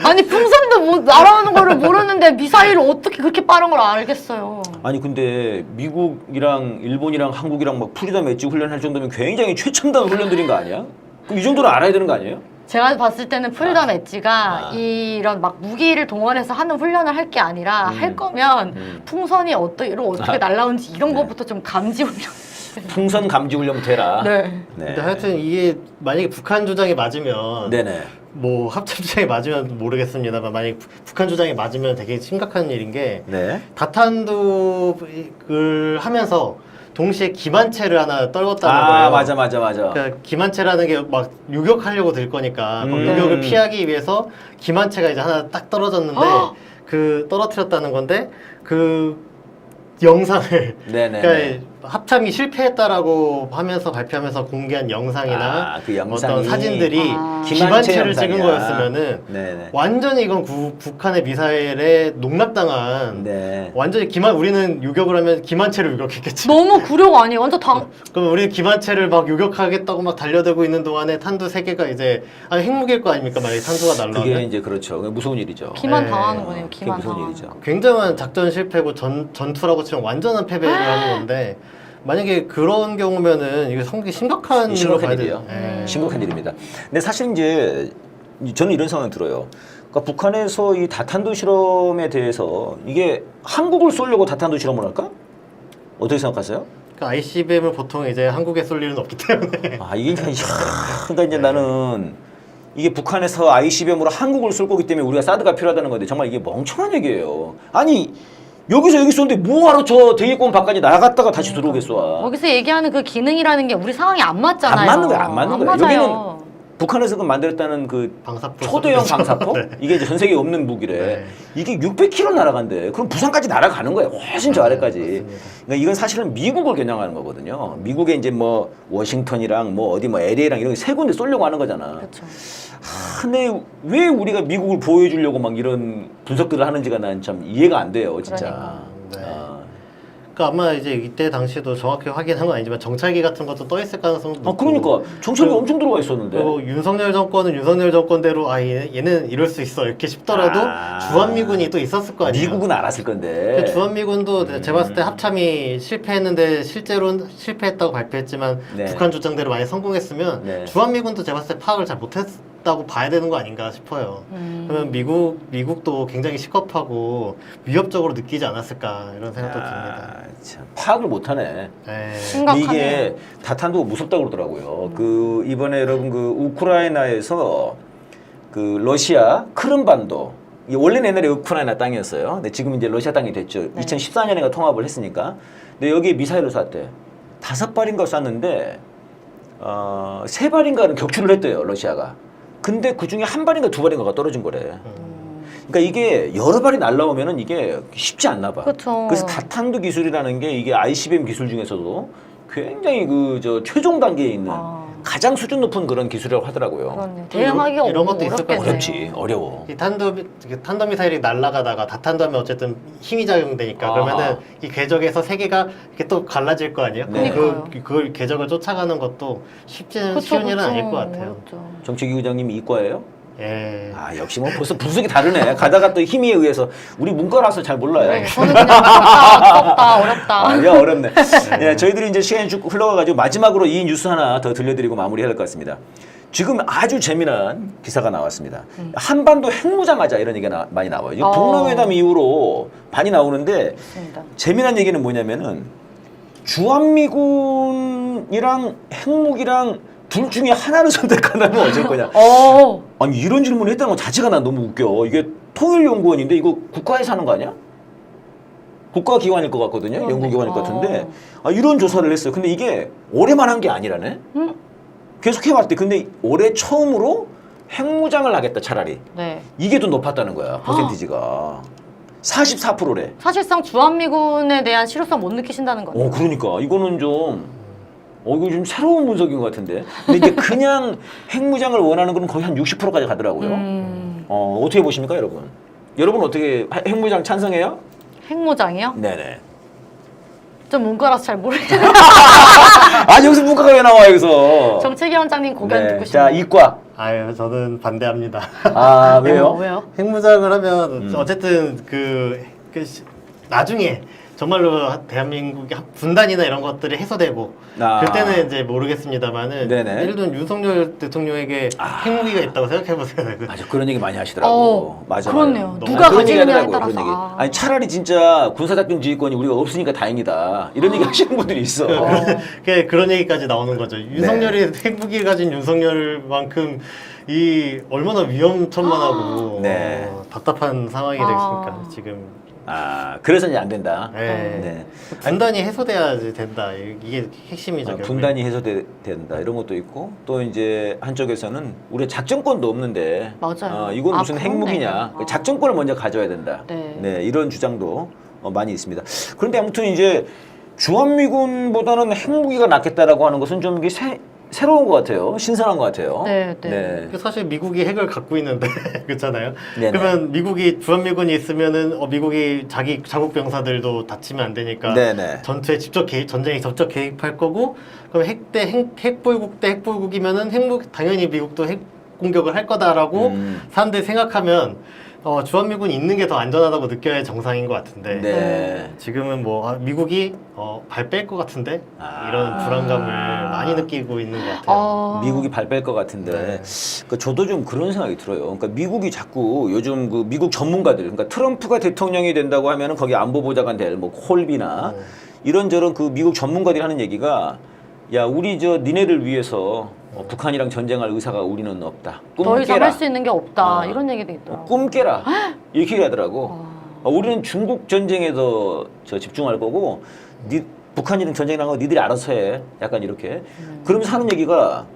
S5: 아니 풍선도 뭐 날아오는 거를 모르는데 미사일을 어떻게 그렇게 빠른 걸 알겠어요.
S3: 아니 근데 미국이랑 일본이랑 한국이랑 막 프리덤 엣지 훈련할 정도면 굉장히 최첨단 훈련들인 거 아니야? 그럼 이 정도는 알아야 되는 거 아니에요?
S5: 제가 봤을 때는 프리덤 엣지가 이런 막 무기를 동원해서 하는 훈련을 할 게 아니라 할 거면 풍선이 어떻게 날아오는지 이런 것부터 좀 감지 훈련.
S3: 풍선 감지 훈련부터 해라.
S5: 네.
S3: 네.
S4: 근데 하여튼 이게 만약에 북한 주장이 맞으면
S3: 네네.
S4: 뭐 합참 주장이 맞으면 모르겠습니다만 만약에 북한 주장이 맞으면 되게 심각한 일인 게
S3: 네.
S4: 다탄두를 하면서 동시에 기만체를 하나 떨궜다는
S3: 아
S4: 거예요.
S3: 맞아.
S4: 그러니까 기만체라는 게 막 유격하려고 들 거니까 그 유격을 피하기 위해서 기만체가 이제 하나 딱 떨어졌는데 그 떨어뜨렸다는 건데 그 영상을
S3: 네네.
S4: 그러니까 합참이 실패했다라고 하면서 발표하면서 공개한 영상이나
S3: 그 영상이
S4: 어떤 사진들이
S5: 아.
S4: 기만체를 찍은
S3: 영상이야.
S4: 거였으면은
S3: 네네.
S4: 완전히 이건 북한의 미사일에 농락당한
S3: 네.
S4: 완전히 우리는 유격을 하면 기만체를 유격했겠지.
S5: 너무 굴욕 아니에요? 완전
S4: 그럼 우리 기만체를 막 유격하겠다고 막 달려들고 있는 동안에 탄두 3개가 이제 핵무기일 거 아닙니까? 만약에 탄두가
S3: 그게
S4: 날라오면
S3: 이제 그렇죠. 무서운 일이죠.
S5: 기만
S4: 네.
S5: 당하는 거네요.
S3: 그게
S5: 기만
S3: 무서운
S5: 당하는
S3: 일이죠.
S5: 거.
S4: 굉장한 작전 실패고 전투라고 치면 완전한 패배를 하는 건데 만약에 그런 경우면은 이게 상당히 심각한 일로
S3: 심각한
S4: 봐야
S3: 일이에요.
S4: 돼요. 네.
S3: 심각한 일입니다. 근데 사실 이제 저는 이런 생각이 들어요. 그러니까 북한에서 이 다탄두 실험에 대해서 이게 한국을 쏘려고 다탄두 실험을 할까? 어떻게 생각하세요?
S4: 그러니까 ICBM을 보통 이제 한국에 쏠 일은 없기 때문에
S3: 아 이게 이제 그러니까 이제 나는 이게 북한에서 ICBM으로 한국을 쏠 거기 때문에 우리가 사드가 필요하다는 건데 정말 이게 멍청한 얘기예요. 아니 여기서 여기 쏘는데 뭐하러 저 대기권 밖까지 나갔다가 다시 들어오겠어?
S5: 여기서 얘기하는 그 기능이라는 게 우리 상황이 안 맞잖아요.
S3: 안 맞는 거야, 안 맞는 거야.
S5: 맞아요.
S3: 여기는 북한에서 그 만들었다는 그
S4: 방사포
S3: 초대형
S4: 쏘면서.
S3: 방사포?
S4: 네.
S3: 이게 이제 전 세계에 없는 무기래.
S4: 네.
S3: 이게 600km 날아간대. 그럼 부산까지 날아가는 거야. 훨씬 저 아래까지. 그러니까 이건 사실은 미국을 겨냥하는 거거든요. 미국에 이제 뭐 워싱턴이랑 뭐 어디 뭐 LA랑 이런 세 군데 쏠려고 하는 거잖아.
S5: 그렇죠.
S3: 근데 왜 우리가 미국을 보호해주려고 막 이런 분석들을 하는지가 난 참 이해가 안 돼요, 진짜.
S5: 그러니까.
S4: 네.
S3: 아.
S4: 그러니까 아마 이제 이때 당시도 정확히 확인한 건 아니지만 정찰기 같은 것도 떠 있을 가능성도 높고.
S3: 그러니까 정찰기
S4: 그-
S3: 엄청 들어가 있었는데.
S4: 그리고 윤석열 정권은 윤석열 정권대로 얘는 이럴 수 있어 이렇게 싶더라도
S3: 아.
S4: 주한미군이 또 있었을 거 아니에요.
S3: 미국은 알았을 건데.
S4: 그 주한미군도 제가 봤을 때 합참이 실패했는데 실제로는 실패했다고 발표했지만
S3: 네.
S4: 북한 주장대로 만약 성공했으면
S3: 네.
S4: 주한미군도 제가 봤을 때 파악을 잘 못했다고 봐야 되는 거 아닌가 싶어요. 그러면 미국도 굉장히 시겁하고 위협적으로 느끼지 않았을까 이런 생각도 듭니다.
S3: 참, 파악을 못하네.
S4: 네.
S5: 심각하네요.
S3: 이게 다탄도 무섭다고 그러더라고요. 그 이번에 여러분 그 우크라이나에서 그 러시아 크림반도 이게 원래는 옛날에 우크라이나 땅이었어요. 근데 지금 이제 러시아 땅이 됐죠. 2014년인가 통합을 했으니까. 근데 여기에 미사일을 쐈대. 5발인가 쐈는데 3발인가는 격추를 했대요. 러시아가. 근데 그 중에 1발인가 2발인가가 떨어진 거래. 그러니까 이게 여러 발이 날라오면은 이게 쉽지 않나 봐.
S5: 그쵸.
S3: 그래서 다탄두 기술이라는 게 이게 ICBM 기술 중에서도 굉장히 그 저 최종 단계에 있는 가장 수준 높은 그런 기술이라고 하더라고요.
S5: 그렇네. 대응하기가
S4: 이런 것도 있을
S5: 어렵겠네요.
S4: 것
S3: 어렵지, 어려워.
S4: 이 탄도미사일이 날아가다가 다탄두하면 어쨌든 힘이 작용되니까
S3: 아.
S4: 그러면은 이 궤적에서 3개가 이렇게 또 갈라질 거 아니에요?
S3: 네.
S4: 그걸 궤적을 쫓아가는 것도 쉬운 일은 아닐 것 같아요.
S5: 어렵죠.
S3: 정치기 부장님이 이과예요?
S4: 예.
S3: 아 역시 뭐 벌써 분석이 다르네. 가다가 또 힘에 의해서 우리 문과라서 잘 몰라요.
S5: 네, 저는 그냥 무섭다, 어렵다.
S3: 아니야 어렵네. 네, 저희들이 이제 시간이 쭉 흘러가가지고 마지막으로 이 뉴스 하나 더 들려드리고 마무리해야 될 것 같습니다. 지금 아주 재미난 기사가 나왔습니다. 한반도 핵무장하자 이런 얘기가 많이 나와요. 이게 북남회담 이후로 많이 나오는데
S5: 맞습니다.
S3: 재미난 얘기는 뭐냐면은 주한미군이랑 핵무기랑 둘 중에 하나를 선택한다면 어쩔 거냐. 아니 이런 질문을 했다는 건 자체가 난 너무 웃겨. 이게 통일연구원인데 이거 국가에서 하는 거 아니야? 국가기관일 것 같거든요. 연구기관일 것 같은데 이런 조사를 했어요. 근데 이게 올해만 한 게 아니라네. 계속 해왔대. 근데 올해 처음으로 핵무장을 하겠다 차라리.
S5: 네.
S3: 이게 더 높았다는 거야. 퍼센티지가. 44%래.
S5: 사실상 주한미군에 대한 실효성 못 느끼신다는 거죠.
S3: 그러니까 이거는 좀 이거 좀 새로운 분석인 것 같은데. 근데 이제 그냥 핵무장을 원하는 건 거의 한 60%까지 가더라고요. 어떻게 보십니까, 여러분? 여러분 어떻게 핵무장 찬성해요?
S5: 핵무장이요?
S3: 네네.
S5: 좀 문과라서 잘 모르겠어요.
S3: 아니 여기서 문과가 왜 나와 여기서?
S5: 정책위원장님 고견 듣고 싶네요.
S3: 자 이과.
S4: 아유, 저는 반대합니다.
S3: 아 왜요?
S5: 왜요?
S4: 핵무장을 하면 어쨌든 나중에 정말로 대한민국의 분단이나 이런 것들이 해소되고
S3: 아.
S4: 그때는 이제 모르겠습니다만은
S3: 네네.
S4: 예를 들면 윤석열 대통령에게 핵무기가 있다고 생각해 보세요.
S3: 맞아 그런 얘기 많이 하시더라고. 맞아.
S5: 그렇네요.
S3: 맞아.
S5: 누가
S3: 그런 얘기
S5: 가지느냐에
S3: 하더라고요,
S5: 따라서.
S3: 그런 얘기. 아니 차라리 진짜 군사작전 지휘권이 우리가 없으니까 다행이다. 이런 얘기 하시는 분들이 있어.
S4: 그런 얘기까지 나오는 거죠. 윤석열이 핵무기 가진 윤석열만큼 이 얼마나 위험천만하고
S3: 네.
S4: 답답한 상황이 됐으니까 지금.
S3: 아 그래서 이제 안 된다.
S4: 네.
S3: 네.
S4: 분단이 해소돼야지 된다. 이게 핵심이죠. 결국에.
S3: 분단이 해소된다 이런 것도 있고 또 이제 한쪽에서는 우리 작전권도 없는데
S5: 맞아요.
S3: 이건 무슨
S5: 그렇네.
S3: 핵무기냐 작전권을 먼저 가져야 된다.
S5: 네.
S3: 이런 주장도 많이 있습니다. 그런데 아무튼 이제 주한미군보다는 핵무기가 낫겠다라고 하는 것은 좀 이게 새로운 것 같아요. 신선한 것 같아요.
S5: 네.
S4: 사실 미국이 핵을 갖고 있는데 그렇잖아요.
S3: 네네.
S4: 그러면 미국이 주한미군이 있으면은 미국이 자국 병사들도 다치면 안 되니까
S3: 네네.
S4: 전투에 전쟁에 직접 개입할 거고 그럼 핵보유국 대 핵보유국이면은 당연히 미국도 핵 공격을 할 거다라고 사람들이 생각하면 주한미군이 있는 게 더 안전하다고 느껴야 정상인 것 같은데
S3: 네.
S4: 지금은 미국이 발 뺄 것 같은데
S3: 아.
S4: 이런 불안감을 많이 느끼고 있는 것 같아요.
S3: 미국이 발 뺄 것 같은데 저도 좀 그런 생각이 들어요. 그러니까 미국이 자꾸 요즘 그 미국 전문가들, 그러니까 트럼프가 대통령이 된다고 하면은 거기 안보보좌관 될 뭐 콜비나 이런저런 그 미국 전문가들이 하는 얘기가 야 우리 니네를 위해서 북한이랑 전쟁할 의사가 우리는 없다. 꿈
S5: 더 이상
S3: 깨라.
S5: 할 수 있는 게 없다. 이런 얘기도 있더라고요.
S3: 꿈 깨라. 이렇게 얘기하더라고. 우리는 중국 전쟁에 더 집중할 거고 북한이랑 전쟁이란 거 니들이 알아서 해. 약간 이렇게. 그러면서 하는 얘기가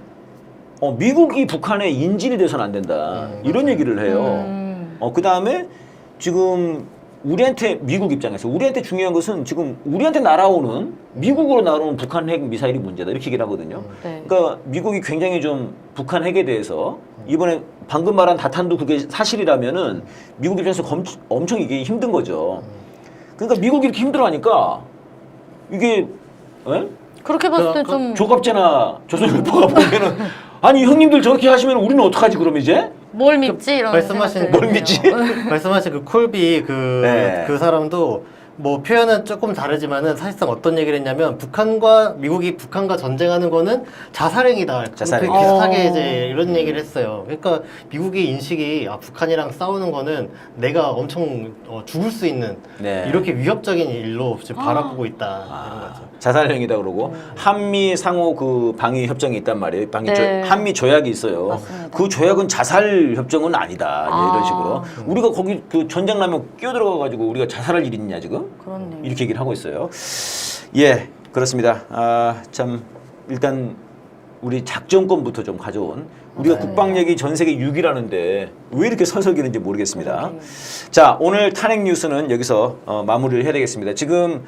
S3: 미국이 북한의 인질이 돼서는 안 된다. 이런 얘기를 해요. 그 다음에 지금 우리한테 미국 입장에서 우리한테 중요한 것은 지금 우리한테 날아오는 미국으로 날아오는 북한 핵 미사일이 문제다 이렇게 얘기를 하거든요.
S5: 네.
S3: 그러니까 미국이 굉장히 좀 북한 핵에 대해서 이번에 방금 말한 다탄도 그게 사실이라면은 미국 입장에서 엄청 이게 힘든 거죠. 그러니까 미국이 이렇게 힘들어하니까 이게
S5: 그렇게 봤을 때 좀
S3: 조갑제나 조선일보가 보면은 아니 형님들 저렇게 하시면 우리는 어떡하지 그럼 이제?
S5: 뭘 믿지 이런
S4: 말씀하신
S3: 뭘 믿지?
S4: 말씀하신 그 콜비
S3: 네.
S4: 그 사람도 표현은 조금 다르지만은 사실상 어떤 얘기를 했냐면 미국이 북한과 전쟁하는 거는 자살행위다.
S3: 자살행위.
S4: 그렇게 비슷하게 이제 이런 얘기를 했어요. 그러니까 미국의 인식이 북한이랑 싸우는 거는 내가 엄청 죽을 수 있는
S3: 네.
S4: 이렇게 위협적인 일로 지금 바라보고 있다 이런 거죠.
S3: 자살행위다 그러고 한미 상호 그 방위 협정이 있단 말이에요. 한미 조약이 있어요.
S5: 맞습니다.
S3: 그 조약은 자살 협정은 아니다. 이런 식으로 우리가 거기 그 전쟁 나면 끼어들어가 가지고 우리가 자살할 일이 있냐 지금?
S5: 그렇네요.
S3: 이렇게 얘기를 하고 있어요. 예, 그렇습니다. 참 일단 우리 작전권부터 좀 가져온 우리가 국방력이 전 세계 6위라는데 왜 이렇게 설설기는지 모르겠습니다. 자, 오늘 탄핵 뉴스는 여기서 마무리를 해야 되겠습니다. 지금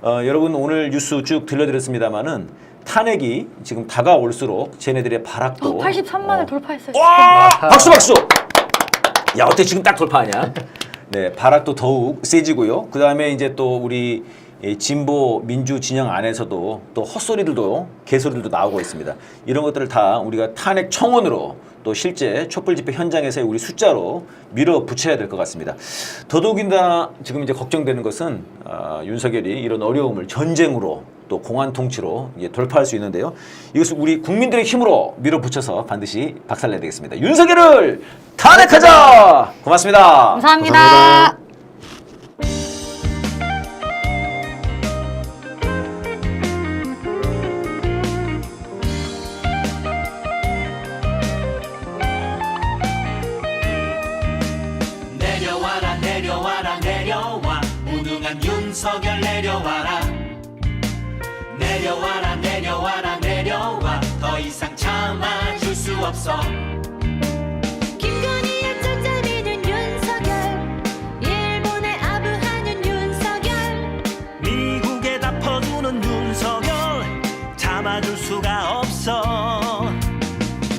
S3: 여러분 오늘 뉴스 쭉 들려드렸습니다만은 탄핵이 지금 다가올수록 쟤네들의 발악도
S5: 83만을 돌파했어요.
S3: 와! 박수 박수! 야, 어때 지금 딱 돌파하냐? 네, 발악도 더욱 세지고요. 그 다음에 이제 또 우리 진보 민주 진영 안에서도 또 헛소리들도 개소리들도 나오고 있습니다. 이런 것들을 다 우리가 탄핵 청원으로 또 실제 촛불 집회 현장에서의 우리 숫자로 밀어붙여야 될 것 같습니다. 더더욱이나 지금 이제 걱정되는 것은 윤석열이 이런 어려움을 전쟁으로 또 공안 통치로 이제 돌파할 수 있는데요. 이것을 우리 국민들의 힘으로 밀어붙여서 반드시 박살내야 되겠습니다. 윤석열을 탄핵하자! 고맙습니다.
S5: 감사합니다.
S1: 내려와라 내려와라 내려와 무능한 윤석열 내려와라 내려와라 내려와라 내려와 더 이상 참아줄 수 없어
S6: 김건희의 쫓아내는 윤석열 일본에 아부하는 윤석열
S1: 미국에 다 퍼주는 윤석열 참아줄 수가 없어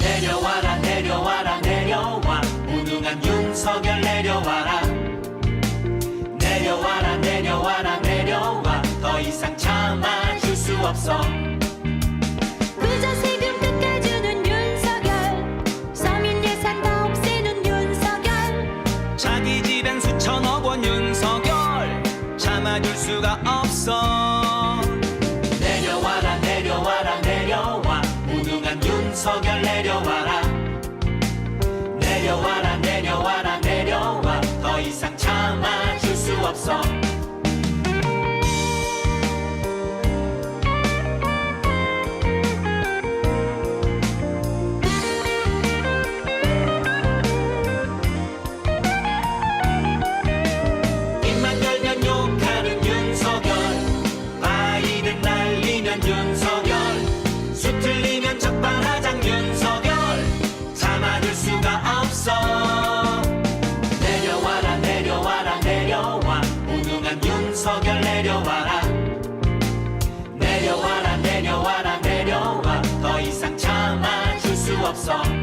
S1: 내려와라 내려와라 내려와 무능한 윤석열 내려와라 내려와라 내려와라 내려와 더 이상 참아줄 수 없어 없어. 입만 열면 욕하는 윤석열, 바이든 날리면 윤석열, 수 틀리면 적반하장 윤석열, 참아줄 수가 없어. 내려와라 내려와라 내려와, 무능한 윤석열 내려와라. 내려와라 내려와라 내려와, 더 이상 참아줄 수 없어.